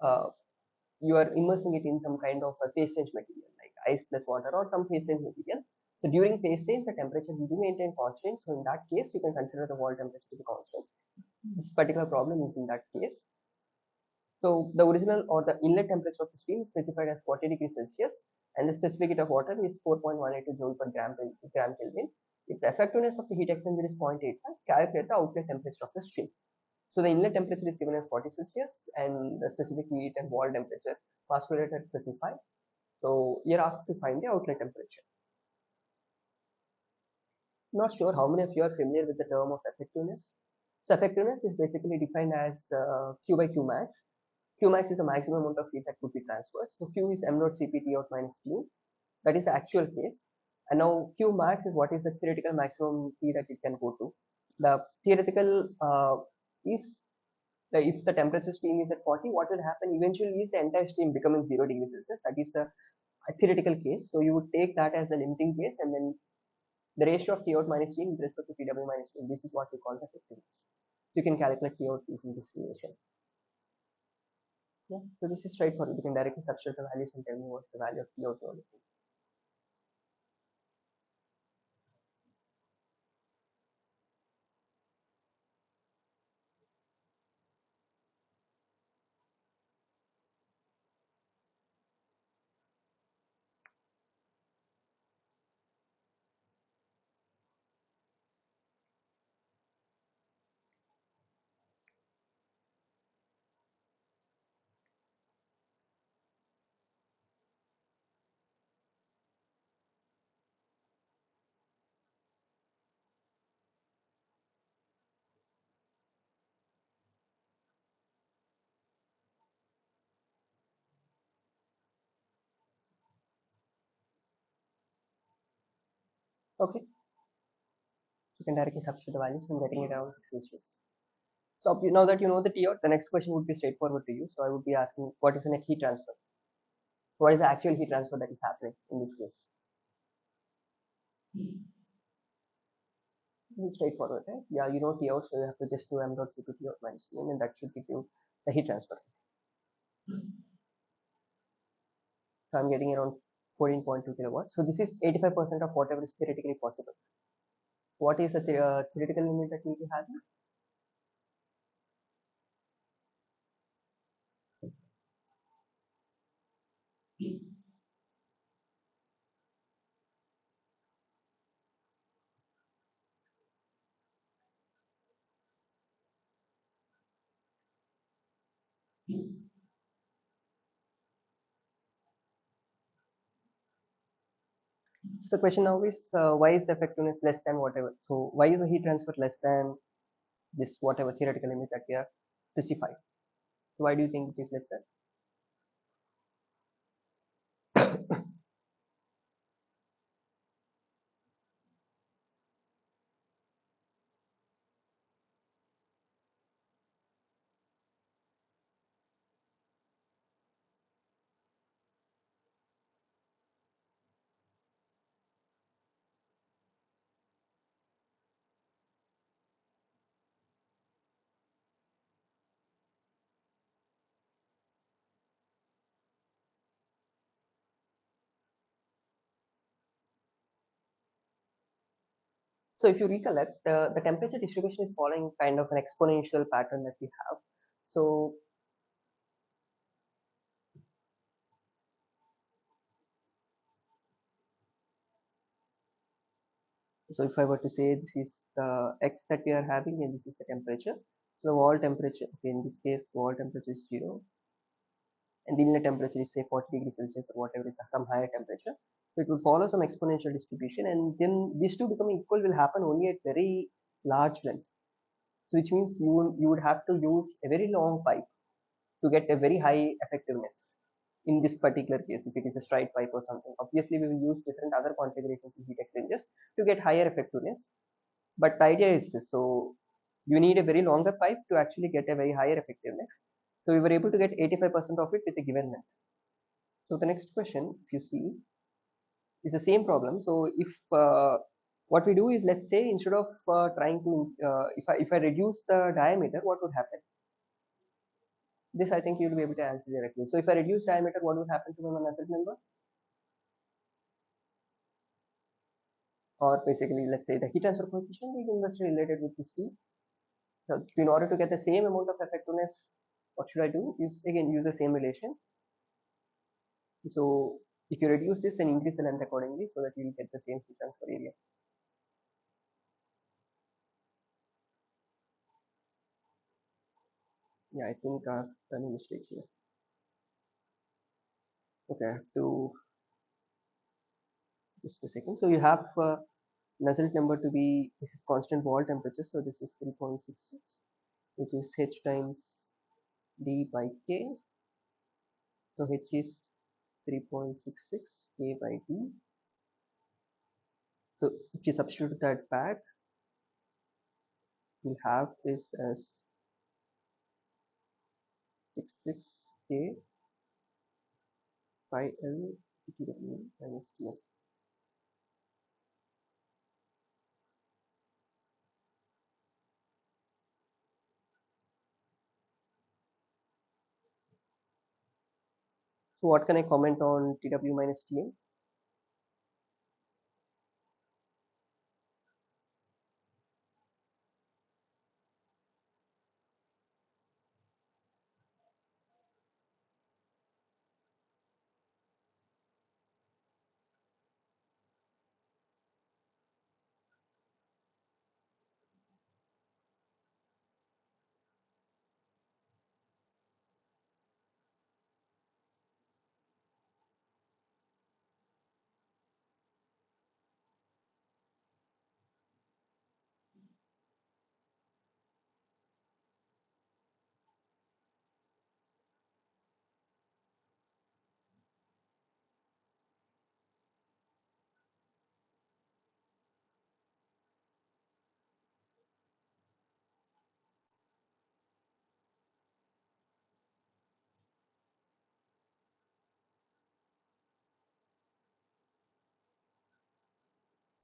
uh, you are immersing it in some kind of a phase change material like ice plus water or some phase change material. So during phase change, the temperature will be maintained constant. So in that case, you can consider the wall temperature to be constant. This particular problem is in that case. So the original or the inlet temperature of the stream is specified as 40 degrees Celsius, and the specific heat of water is 4.182 joule per gram Kelvin. If the effectiveness of the heat exchanger is 0.85, calculate the outlet temperature of the stream. So the inlet temperature is given as 40 Celsius, and the specific heat and wall temperature postulated specified. So you're asked to find the outlet temperature. Not sure how many of you are familiar with the term of effectiveness. So effectiveness is basically defined as Q by Q max. Q max is the maximum amount of heat that could be transferred. So Q is m naught CP T out minus T. That is the actual case. And now Q max is what is the theoretical maximum T that it can go to. The theoretical is if the temperature stream is at 40, what will happen eventually is the entire stream becoming 0 degrees Celsius. That is the theoretical case. So you would take that as the limiting case, and then the ratio of T out minus T with respect to TW minus T. This is what we call the effectiveness. So you can calculate T out using this relation. Yeah, so this is straightforward. You can directly substitute the values and tell me what's the value of T out. Okay, so you can directly substitute the values. I'm getting it around 6 Celsius. So now that you know the T out, the next question would be straightforward to you. So I would be asking, what is the next heat transfer? What is the actual heat transfer that is happening in this case? This is straightforward, right? Yeah, you know T out, so you have to just do m dot C to T out minus T, and that should give you the heat transfer. So I'm getting around 14.2 kilowatts. So this is 85% of whatever is theoretically possible. What is the theoretical limit that we'll be having? So the question now is why is the effectiveness less than whatever? So why is the heat transfer less than this whatever theoretical limit that we have specified? Why do you think it is less than? So if you recollect, the temperature distribution is following kind of an exponential pattern that we have. So so if I were to say this is the x that we are having and this is the temperature. So the wall temperature, okay, in this case, wall temperature is 0 and the inlet temperature is say 40 degrees Celsius or whatever is some higher temperature. So it will follow some exponential distribution and then these two becoming equal will happen only at very large length. So which means you would have to use a very long pipe to get a very high effectiveness. In this particular case, if it is a straight pipe or something, obviously we will use different other configurations in heat exchangers to get higher effectiveness. But the idea is this: so you need a very longer pipe to actually get a very higher effectiveness. So we were able to get 85% of it with a given length. So the next question, if you see, is the same problem. So if what we do is, let's say instead of trying to if I reduce the diameter, what would happen? This I think you'll be able to answer directly. So if I reduce diameter, what would happen to my Nusselt number? Or basically, let's say the heat transfer coefficient is inversely related with this T. So in order to get the same amount of effectiveness, what should I do? Is again use the same relation. So if you reduce this, then increase the length accordingly, so that you will get the same heat transfer area. Yeah, I think I've done a mistake here. Okay, I have to just a second. So you have Nusselt number to be, this is constant wall temperature, so this is 3.66, which is H times D by K. So H is 3.66 K by D. So if you substitute that back, we have this as 66K by L TW minus TM. So what can I comment on TW minus TM?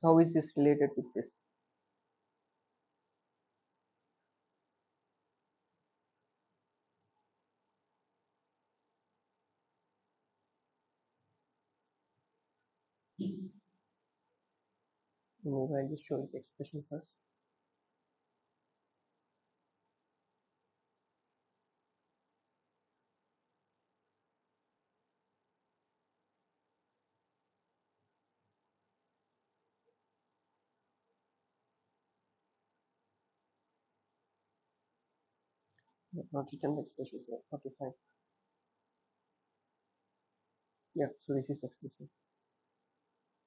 So how is this related with this? Maybe I'll just show you the expression first. Not written the expression here. Okay, fine. Yeah, so this is expression.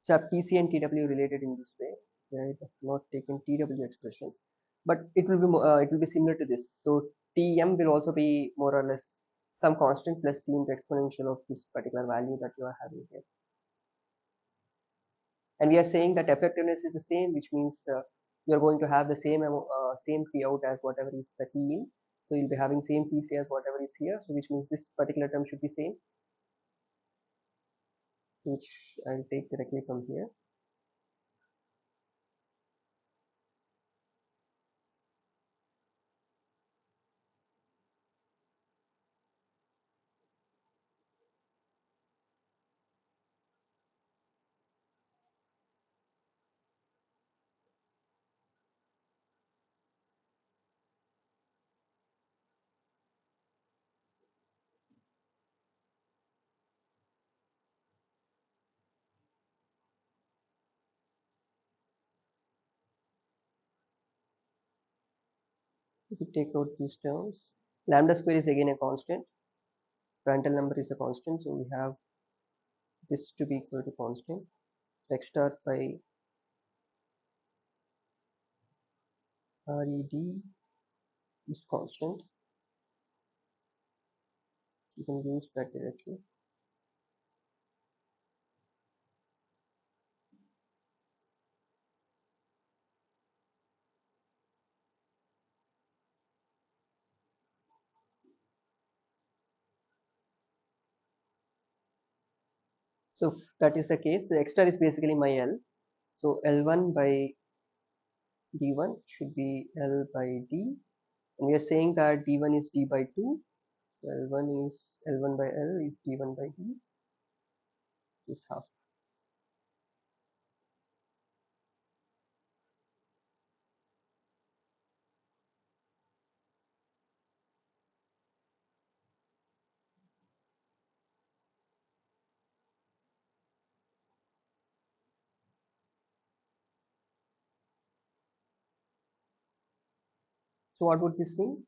So I have TC and TW related in this way. Right? I've not taken TW expression, but it will be similar to this. So TM will also be more or less some constant plus T into exponential of this particular value that you are having here. And we are saying that effectiveness is the same, which means you are going to have the same T out as whatever is the T in. So you'll be having same TC as whatever is here. So which means this particular term should be same, which I'll take directly from here. If we take out these terms, lambda square is again a constant. Prandtl number is a constant, so we have this to be equal to constant. So x star by RED is constant. You can use that directly. So if that is the case, the x star is basically my L. So L1 by D1 should be L by D. And we are saying that D1 is D by 2. So L1 by L is D1 by D is half. So what would this mean?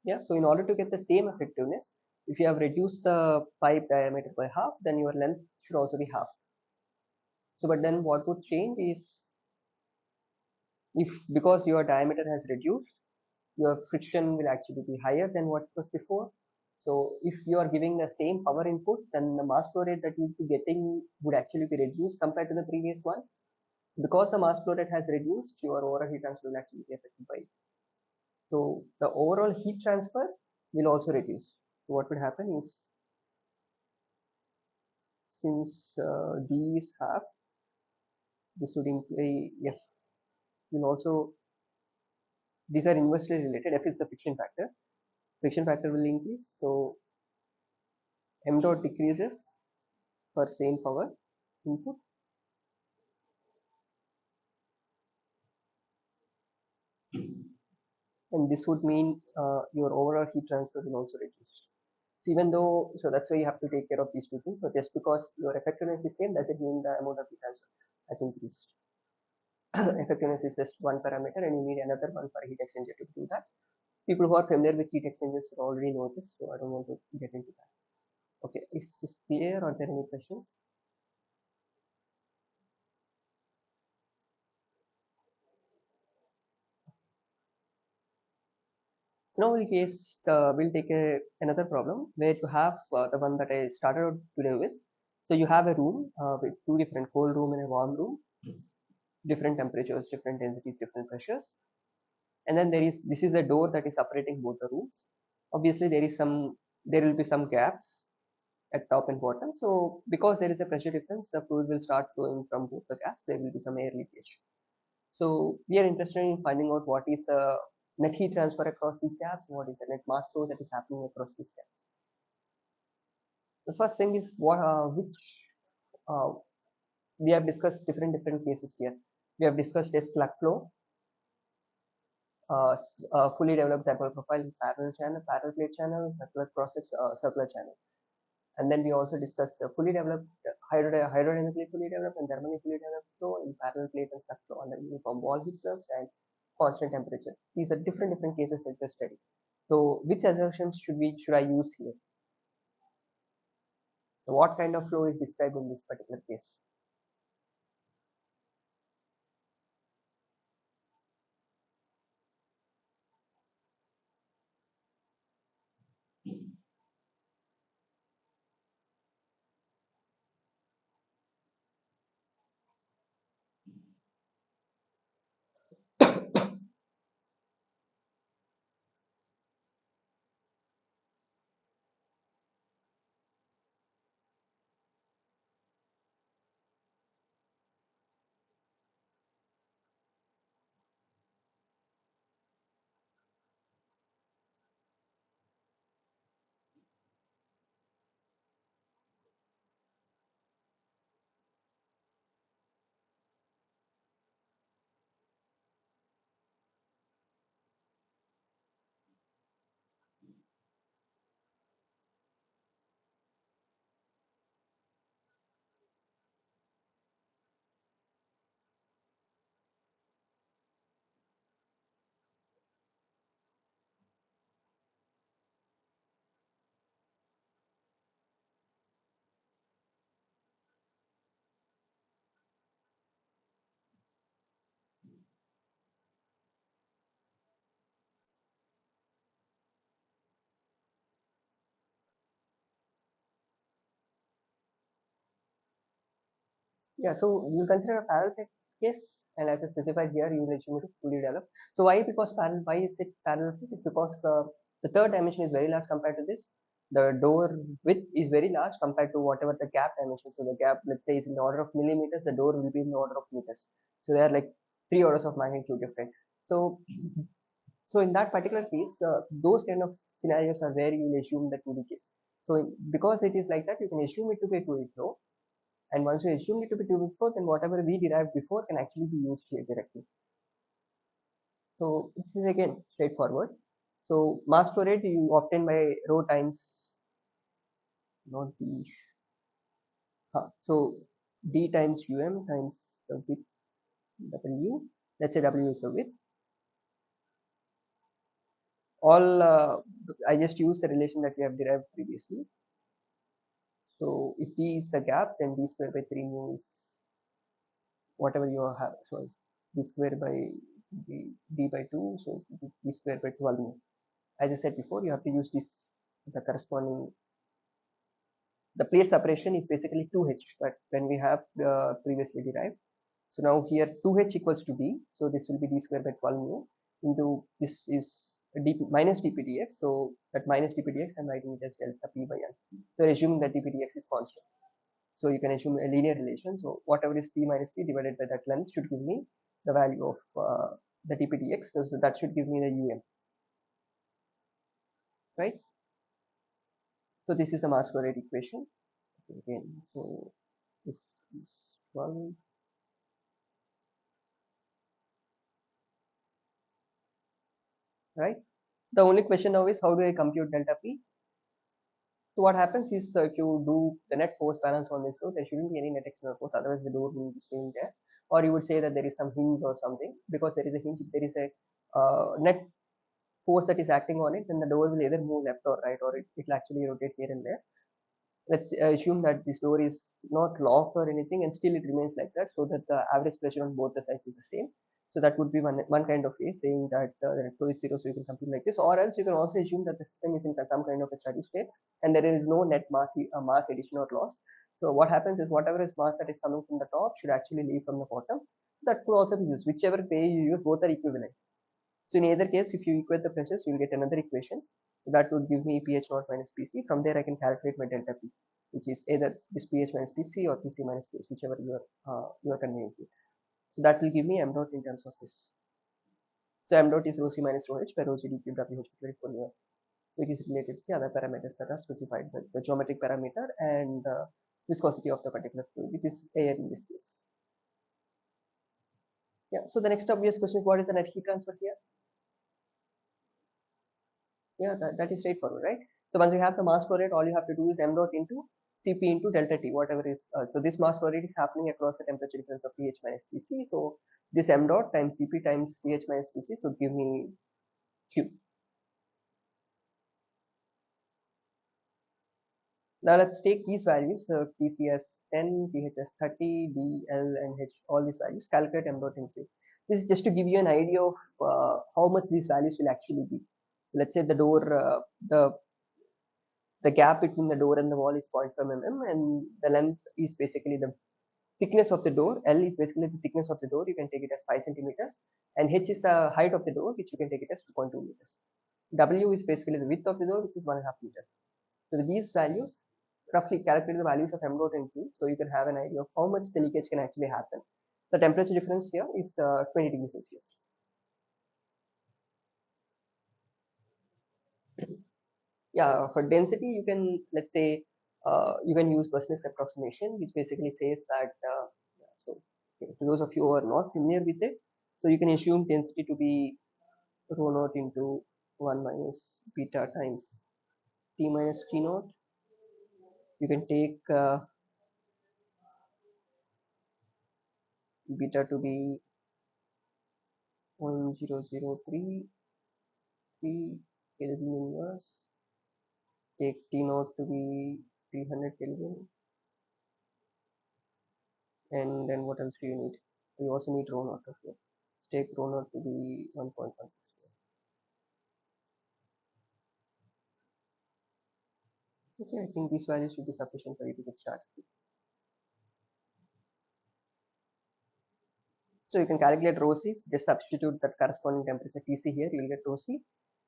Yeah, so in order to get the same effectiveness, if you have reduced the pipe diameter by half, then your length should also be half. So, but then what would change is if because your diameter has reduced, your friction will actually be higher than what was before. So, if you are giving the same power input, then the mass flow rate that you'll be getting would actually be reduced compared to the previous one. Because the mass flow rate has reduced, your overall heat transfer will actually be affected by it. So, the overall heat transfer will also reduce. So, what would happen is since D is half, this would imply F will also, these are inversely related. F is the friction factor will increase. So m dot decreases for same power input, and this would mean your overall heat transfer will also reduce. So even though, so that's why you have to take care of these two things. So just because your effectiveness is same doesn't mean the amount of heat transfer has increased. Effectiveness is just one parameter, and you need another one for heat exchanger to do that. People who are familiar with heat exchangers will already know this, so I don't want to get into that. Okay, is this clear? Are there any questions? Now in case we'll take another problem where you have the one that I started out today with. So you have a room with two different cold room and a warm room, different temperatures, different densities, different pressures. And then this is a door that is separating both the rooms. Obviously there will be some gaps at top and bottom. So because there is a pressure difference, the fluid will start flowing from both the gaps. There will be some air leakage. So we are interested in finding out what is the net heat transfer across these gaps, what is the net mass flow that is happening across these gaps. The first thing is which uh, we have discussed different cases here. We have discussed a slug flow, fully developed thermal profile, parallel channel, parallel plate channel, circular process, circular channel. And then we also discussed fully developed hydrodynamically fully developed and thermally fully developed flow in parallel plate and slug flow under uniform wall heat flux and constant temperature. These are different cases that we study. So which assumptions should I use here? So what kind of flow is described in this particular case? Yeah, so you consider a parallel case, and as I specified here, you will assume it is fully developed. So why? Because parallel. Why is it parallel? It's because the third dimension is very large compared to this. The door width is very large compared to whatever the gap dimension. So the gap, let's say, is in the order of millimeters. The door will be in the order of meters. So they are like 3 orders of magnitude different. So, so in that particular case, those kind of scenarios are where you will assume the 2D case. So because it is like that, you can assume it to be a 2D flow, and once you assume it to be 2D flow, then whatever we derived before can actually be used here directly. So this is again straightforward. So mass flow rate you obtain by rho times, not d. So d times um times the width w. Let's say w is the width. All I just use the relation that we have derived previously. So if d is the gap, then d square by 3 mu is whatever you have. So d square by d by 2, so d square by 12 mu. As I said before, you have to use this, the corresponding, the plate separation is basically 2h, but when we have previously derived. So now here 2h equals to d, so this will be d square by 12 mu into this is d minus dpdx, so that minus dpdx I'm writing it as delta p by n. So assuming that dpdx is constant. So you can assume a linear relation. So whatever is p minus p divided by that length should give me the value of the dpdx. So that should give me the um, right? So this is the mass flow rate equation again. So this is 12, right? The only question now is how do I compute delta P? So what happens is if you do the net force balance on this, so there shouldn't be any net external force, otherwise the door will be staying there. Or you would say that there is some hinge or something, because there is a hinge, if there is a net force that is acting on it, then the door will either move left or right, or it will actually rotate here and there. Let's assume that this door is not locked or anything, and still it remains like that, so that the average pressure on both the sides is the same. So that would be one kind of way saying that the flow is zero, so you can compute like this. Or else you can also assume that the system is in some kind of a steady state and there is no net mass addition or loss. So what happens is whatever is mass that is coming from the top should actually leave from the bottom. That could also be used. Whichever way you use, both are equivalent. So in either case, if you equate the pressures, you will get another equation. That would give me pH naught minus PC. From there, I can calculate my delta P, which is either this pH minus PC or PC minus pH, whichever you are convenient with. So that will give me m dot in terms of this. So m dot is rho c minus rho h by rho g d cube WH 24 which is related to the other parameters that are specified, the geometric parameter and viscosity of the particular fluid, which is air in this case. Yeah. So the next obvious question is what is the net heat transfer here? Yeah, that is straightforward, right? So once you have the mass flow rate, all you have to do is m dot into Cp into delta T, whatever is, so this mass flow rate is happening across the temperature difference of Th minus Tc. So this m dot times Cp times Th minus Tc should give me Q. Now let's take these values, Tc as 10, Th as 30, D, L, and H, all these values, calculate m dot and Q. This is just to give you an idea of how much these values will actually be. So let's say the door, the gap between the door and the wall is 0.5 mm, and the length is basically the thickness of the door. L is basically the thickness of the door. You can take it as 5 centimeters, and H is the height of the door, which you can take it as 2.2 meters. W is basically the width of the door, which is 1.5 meters. So with these values, roughly calculate the values of m dot and Q, so you can have an idea of how much the leakage can actually happen. The temperature difference here is 20 degrees Celsius. Yeah, for density, you can, let's say, you can use Business approximation, which basically says that, so for those of you who are not familiar with it, so you can assume density to be rho naught into 1 minus beta times T minus T naught. You can take beta to be 0.0033 Kelvin inverse. Take T naught to be 300 Kelvin. And then what else do you need? You also need rho naught of here. Take rho naught to be 1.164. Okay, I think these values should be sufficient for you to get started. So you can calculate rho C, just substitute that corresponding temperature Tc here, you will get rho C.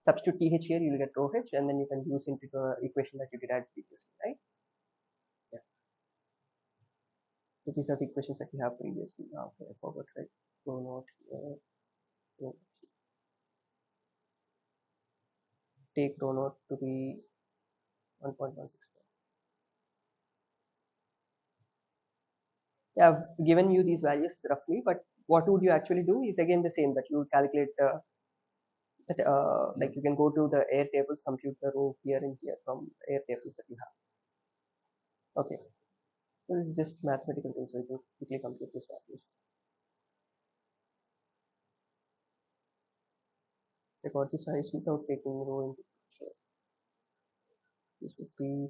Substitute Th here, you will get rho H, and then you can use into the equation that you derived previously, right? Yeah. So these are the equations that we have previously. Okay, I forgot, right? Rho naught here. Rho. Take rho naught to be 1.164. Yeah, I've given you these values roughly, but what would you actually do is again the same, that you would calculate that, like you can go to the air tables, compute the rho here and here from air tables that you have. Okay, so this is just mathematical thing, so you can quickly compute these values. Record these values without taking rho into picture. This would be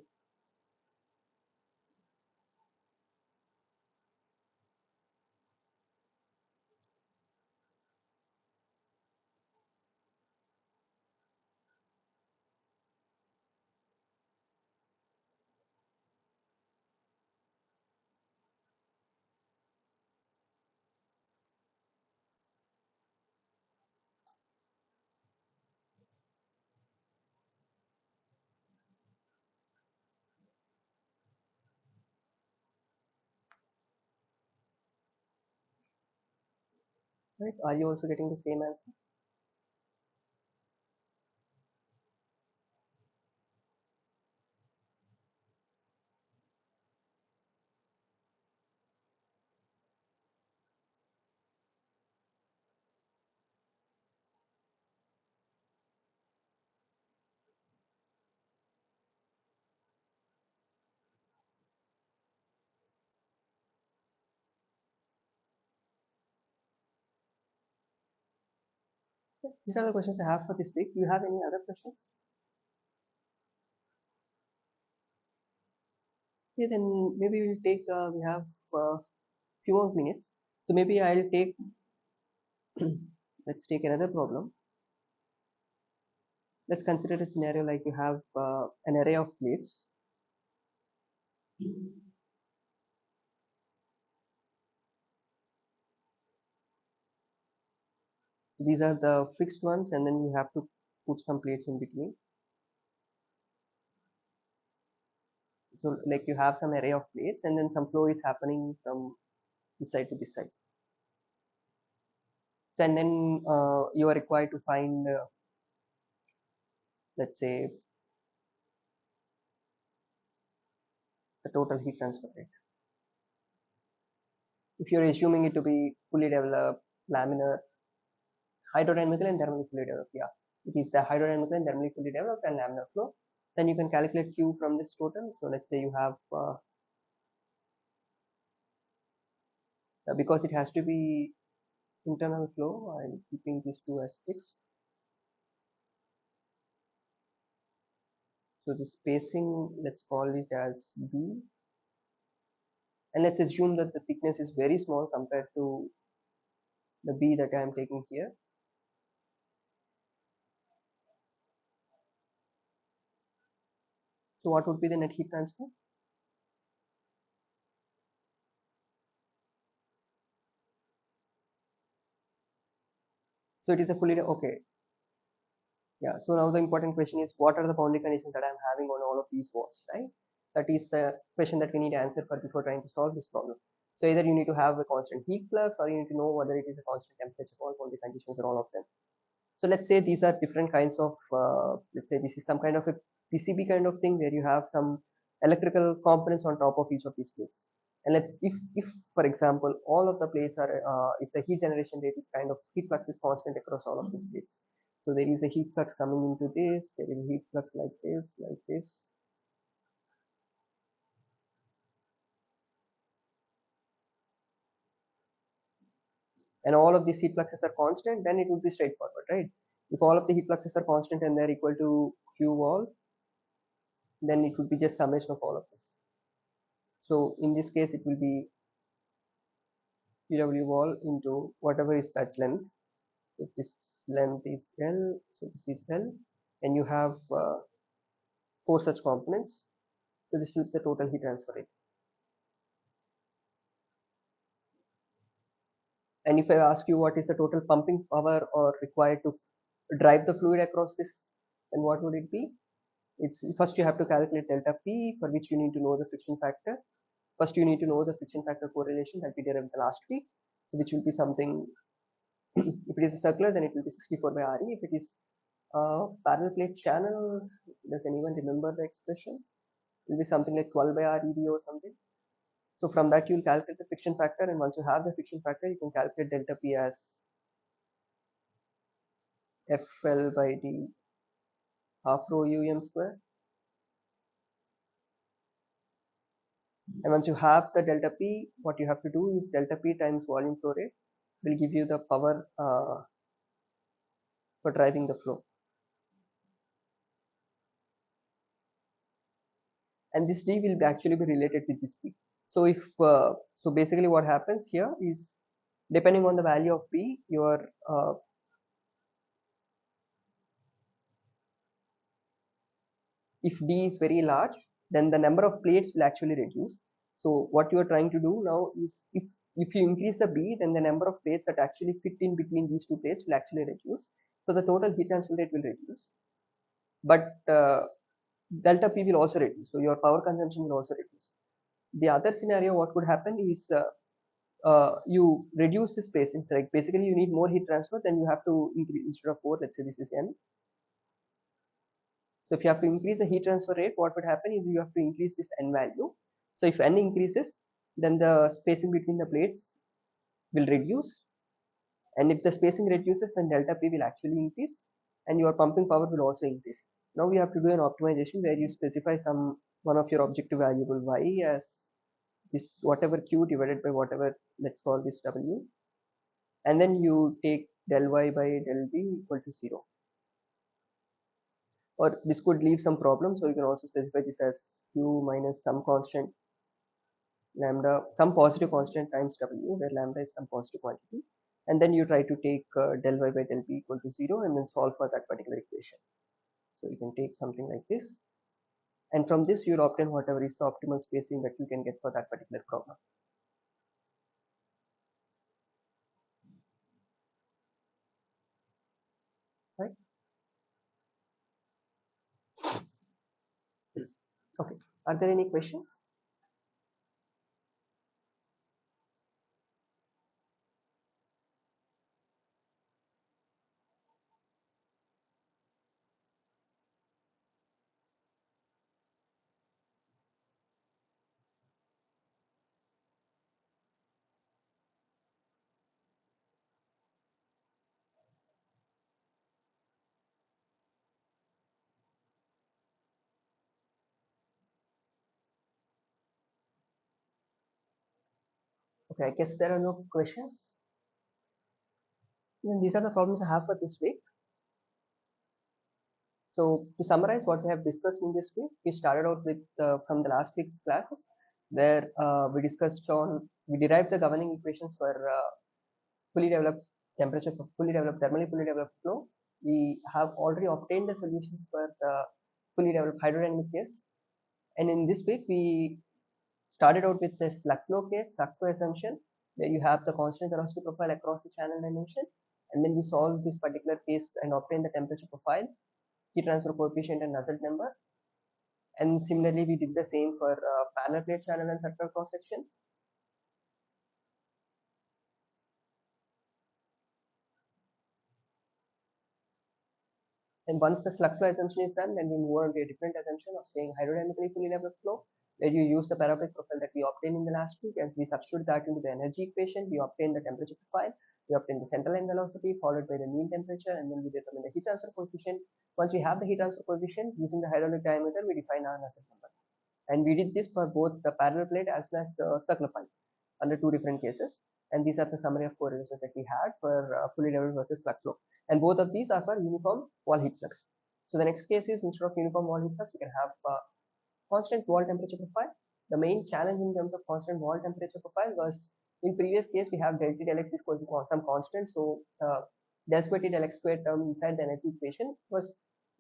right. Are you also getting the same answer? These are the questions I have for this week. Do you have any other questions? Yeah, then maybe we'll take, we have few more minutes. So maybe I'll take, let's take another problem. Let's consider a scenario like you have an array of plates. These are the fixed ones, and then you have to put some plates in between. So like you have some array of plates, and then some flow is happening from this side to this side. And then you are required to find, let's say, the total heat transfer rate. If you're assuming it to be fully developed, laminar, hydrodynamical and thermally fully developed, yeah, it is the hydrodynamical and thermally fully developed and laminar flow. Then you can calculate Q from this total. So let's say you have, because it has to be internal flow, I'm keeping these two as fixed. So the spacing, let's call it as B. And let's assume that the thickness is very small compared to the B that I am taking here. So what would be the net heat transfer? So it is a fully, okay. Yeah, so now the important question is, what are the boundary conditions that I'm having on all of these walls, right? That is the question that we need to answer for before trying to solve this problem. So either you need to have a constant heat flux, or you need to know whether it is a constant temperature, all boundary conditions, or all of them. So let's say these are different kinds of, let's say this is some kind of a PCB kind of thing where you have some electrical components on top of each of these plates. And let's, if for example, all of the plates are, if the heat generation rate is kind of, heat flux is constant across all of these plates. So there is a heat flux coming into this, there is a heat flux like this, like this. And all of these heat fluxes are constant, then it would be straightforward, right? If all of the heat fluxes are constant and they're equal to Q wall, then it would be just summation of all of this. So in this case, it will be PW wall into whatever is that length. If this length is L, so this is L, and you have four such components. So this will be the total heat transfer rate. And if I ask you what is the total pumping power or required to drive the fluid across this, then what would it be? It's first you have to calculate delta P, for which you need to know the friction factor. First you need to know the friction factor correlation that we derived the last week, which will be something. If it is a circular, then it will be 64 by RE. If it is parallel plate channel, does anyone remember the expression? It will be something like 12 by RED or something. So from that, you'll calculate the friction factor, and once you have the friction factor, you can calculate delta P as FL by D half rho UM square. And once you have the delta P, what you have to do is delta P times volume flow rate will give you the power for driving the flow. And this D will actually be related with this P. So if so basically what happens here is, depending on the value of P, your if D is very large, then the number of plates will actually reduce. So what you are trying to do now is, if you increase the B, then the number of plates that actually fit in between these two plates will actually reduce. So the total heat transfer rate will reduce, but delta P will also reduce. So your power consumption will also reduce. The other scenario, what could happen is, you reduce the spacing. So like basically you need more heat transfer, then you have to increase, instead of 4, let's say this is N. So if you have to increase the heat transfer rate, what would happen is you have to increase this N value. So if N increases, then the spacing between the plates will reduce. And if the spacing reduces, then delta P will actually increase, and your pumping power will also increase. Now we have to do an optimization where you specify one of your objective variable Y as this whatever Q divided by whatever, let's call this W, and then you take del Y by del B equal to 0. Or this could leave some problem, so you can also specify this as Q minus some constant lambda, some positive constant times W, where lambda is some positive quantity, and then you try to take del Y by del B equal to 0 and then solve for that particular equation. So you can take something like this, and from this you'll obtain whatever is the optimal spacing that you can get for that particular problem. Right? Okay. Are there any questions? Okay, I guess there are no questions. Then these are the problems I have for this week. So to summarize what we have discussed in this week, we started out with from the last week's classes, where we derived the governing equations for fully developed temperature, thermally fully developed flow. We have already obtained the solutions for the fully developed hydrodynamic case. And in this week, we started out with this slug flow case, slug flow assumption, where you have the constant velocity profile across the channel dimension. And then we solved this particular case and obtained the temperature profile, heat transfer coefficient, and Nusselt number. And similarly, we did the same for parallel plate channel and circular cross section. And once the slug flow assumption is done, then we move on to a different assumption of saying hydrodynamically fully developed flow, where you use the parabolic profile that we obtained in the last week, and we substitute that into the energy equation. We obtain the temperature profile, we obtain the central line velocity followed by the mean temperature, and then we determine the heat transfer coefficient. Once we have the heat transfer coefficient, using the hydraulic diameter, we define our Nusselt number. And we did this for both the parallel plate as well as the circular pipe under two different cases. And these are the summary of correlations that we had for fully developed versus slug flow. And both of these are for uniform wall heat flux. So the next case is, instead of uniform wall heat flux, you can have constant wall temperature profile. The main challenge in terms of constant wall temperature profile was, in previous case we have del T del X is equal to some constant, so del square T del X square term inside the energy equation was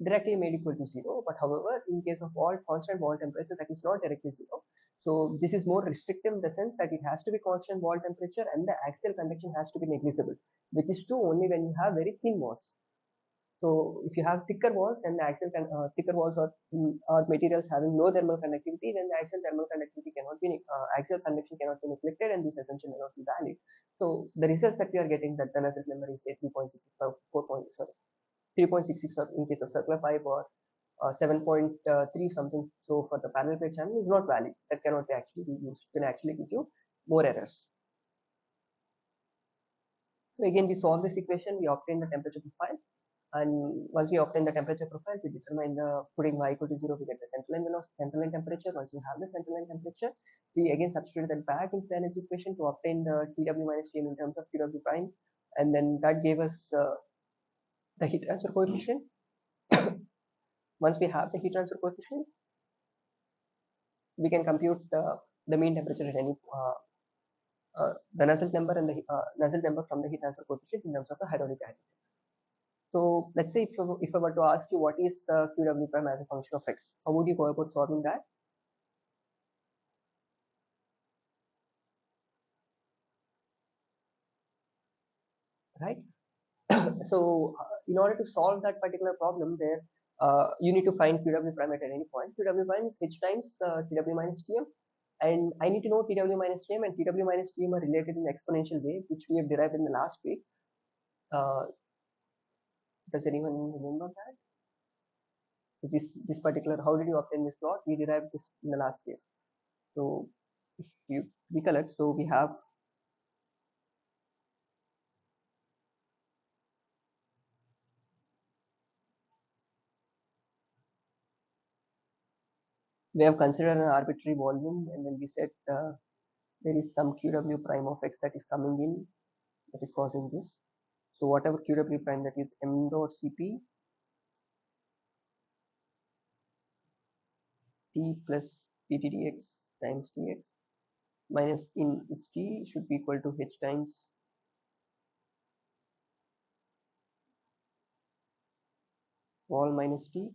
directly made equal to 0. But however, in case of wall constant wall temperature, that is not directly 0. So this is more restrictive in the sense that it has to be constant wall temperature and the axial convection has to be negligible, which is true only when you have very thin walls. So if you have thicker walls, then the thicker walls or materials having low thermal conductivity, then the axial thermal conductivity cannot be axial convection cannot be neglected, and this assumption may not be valid. So the results that we are getting, that the Nusselt number is say 3.66 or 3.66, or in case of circular pipe, or 7.3 something. So for the parallel plate channel is not valid. That cannot be actually be used. Can actually give you more errors. So again, we solve this equation. We obtain the temperature profile. And once we obtain the temperature profile, we determine the, putting y equal to 0, we get the central line velocity, central line temperature. Once we have the central line temperature, we again substitute that back into the energy equation to obtain the Tw minus Tm in terms of Qw prime, and then that gave us the heat transfer coefficient. Once we have the heat transfer coefficient, we can compute the mean temperature at any the Nusselt number and the Nusselt number from the heat transfer coefficient in terms of the hydraulic diameter. So let's say if I were to ask you what is the Qw prime as a function of x, how would you go about solving that? Right. So in order to solve that particular problem, there you need to find Qw prime at any point. Qw prime is h times Tw minus Tm, and I need to know Tw minus Tm and Tw minus Tm are related in exponential way, which we have derived in the last week. Does anyone remember that? So this particular, how did you obtain this plot? We derived this in the last case. So if you recollect, so we have considered an arbitrary volume, and then we said there is some Qw prime of x that is coming in, that is causing this. So whatever Qw prime, that is m dot Cp t plus pt dx times dx minus in is t should be equal to h times wall minus t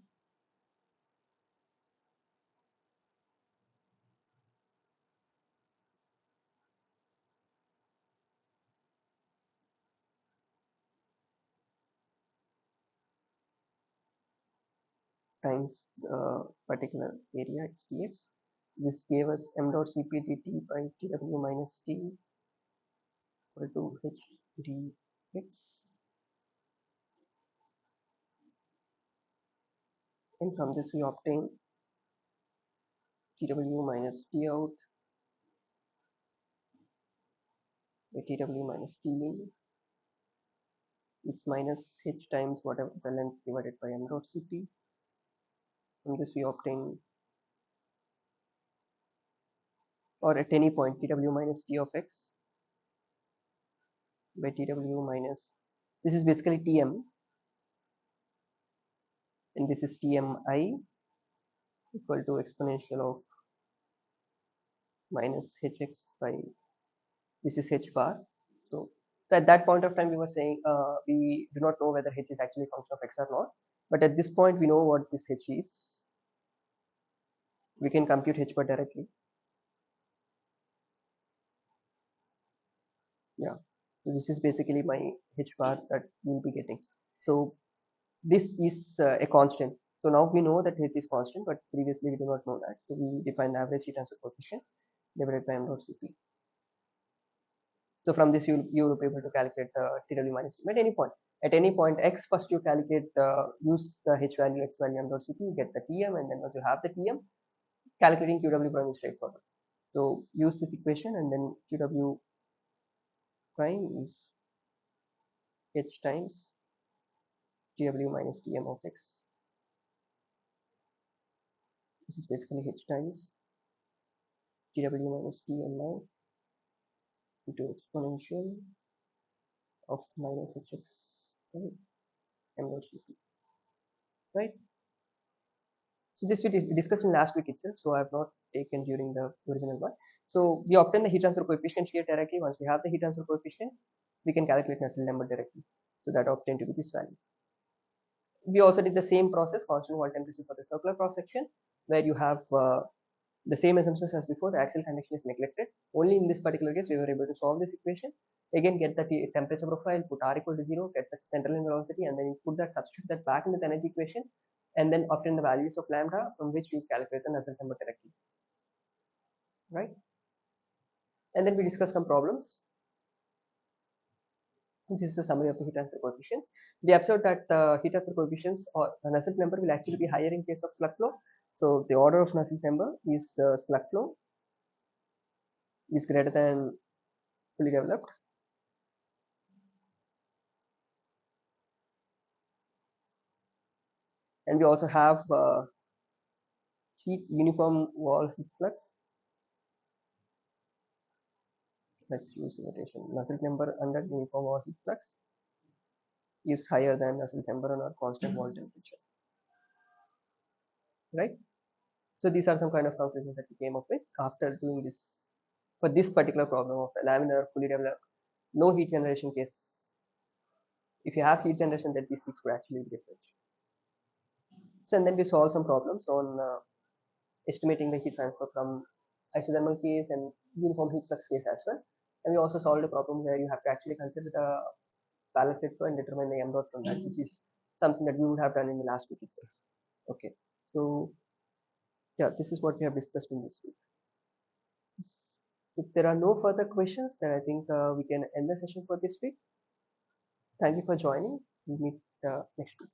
times the particular area x dx. This gave us m dot Cp dt by Tw minus t equal to h dx, and from this we obtain Tw minus t out by Tw minus t in is minus h times whatever the length divided by m dot Cp. From this we obtain, or at any point, Tw minus t of x by TW minus, this is basically TM, and this is TMI equal to exponential of minus Hx by, this is H bar. So, at that point of time, we were saying we do not know whether H is actually a function of X or not. But at this point, we know what this H is. We can compute H bar directly. Yeah. So this is basically my H bar that we will be getting. So this is a constant. So now we know that H is constant, but previously we do not know that. So we define the average heat transfer coefficient divided by m dot Cp. So from this, you will be able to calculate the TW minus Tm at any point. At any point x, first you calculate, use the H value, x value, m dot Cp, you get the Tm, and then once you have the Tm, calculating Qw prime is straightforward. So use this equation, and then Qw prime is H times Tw minus Tm of x. This is basically H times Tw minus Tmi into exponential of minus Hx by m dot Cp, right? So this we discussed in last week itself, so I have not taken during the original one. So we obtain the heat transfer coefficient here directly. Once we have the heat transfer coefficient, we can calculate Nusselt number directly. So that obtained to be this value. We also did the same process, constant wall temperature for the circular cross section, where you have the same assumptions as before. The axial convection is neglected. Only in this particular case, we were able to solve this equation. Again, get the temperature profile, put R equal to 0, get the central line velocity, and then put that, substitute that back in the energy equation, and then obtain the values of lambda, from which we calculate the Nusselt number directly, right? And then we discuss some problems. This is the summary of the heat transfer coefficients. We observed that heat transfer coefficients or Nusselt number will actually be higher in case of slug flow. So the order of Nusselt number is the slug flow is greater than fully developed. And we also have heat uniform wall heat flux. Let's use the notation. Nusselt number under uniform wall heat flux is higher than Nusselt number on our constant wall temperature, right? So these are some kind of conclusions that we came up with after doing this for this particular problem of a laminar fully developed no heat generation case. If you have heat generation, then these things could actually be different. So and then we solve some problems on estimating the heat transfer from isothermal case and uniform heat flux case as well. And we also solved a problem where you have to actually consider the parallel fluid flow and determine the m dot from that, which is something that we would have done in the last week itself. Okay, so yeah, this is what we have discussed in this week. If there are no further questions, then I think we can end the session for this week. Thank you for joining. We'll meet next week.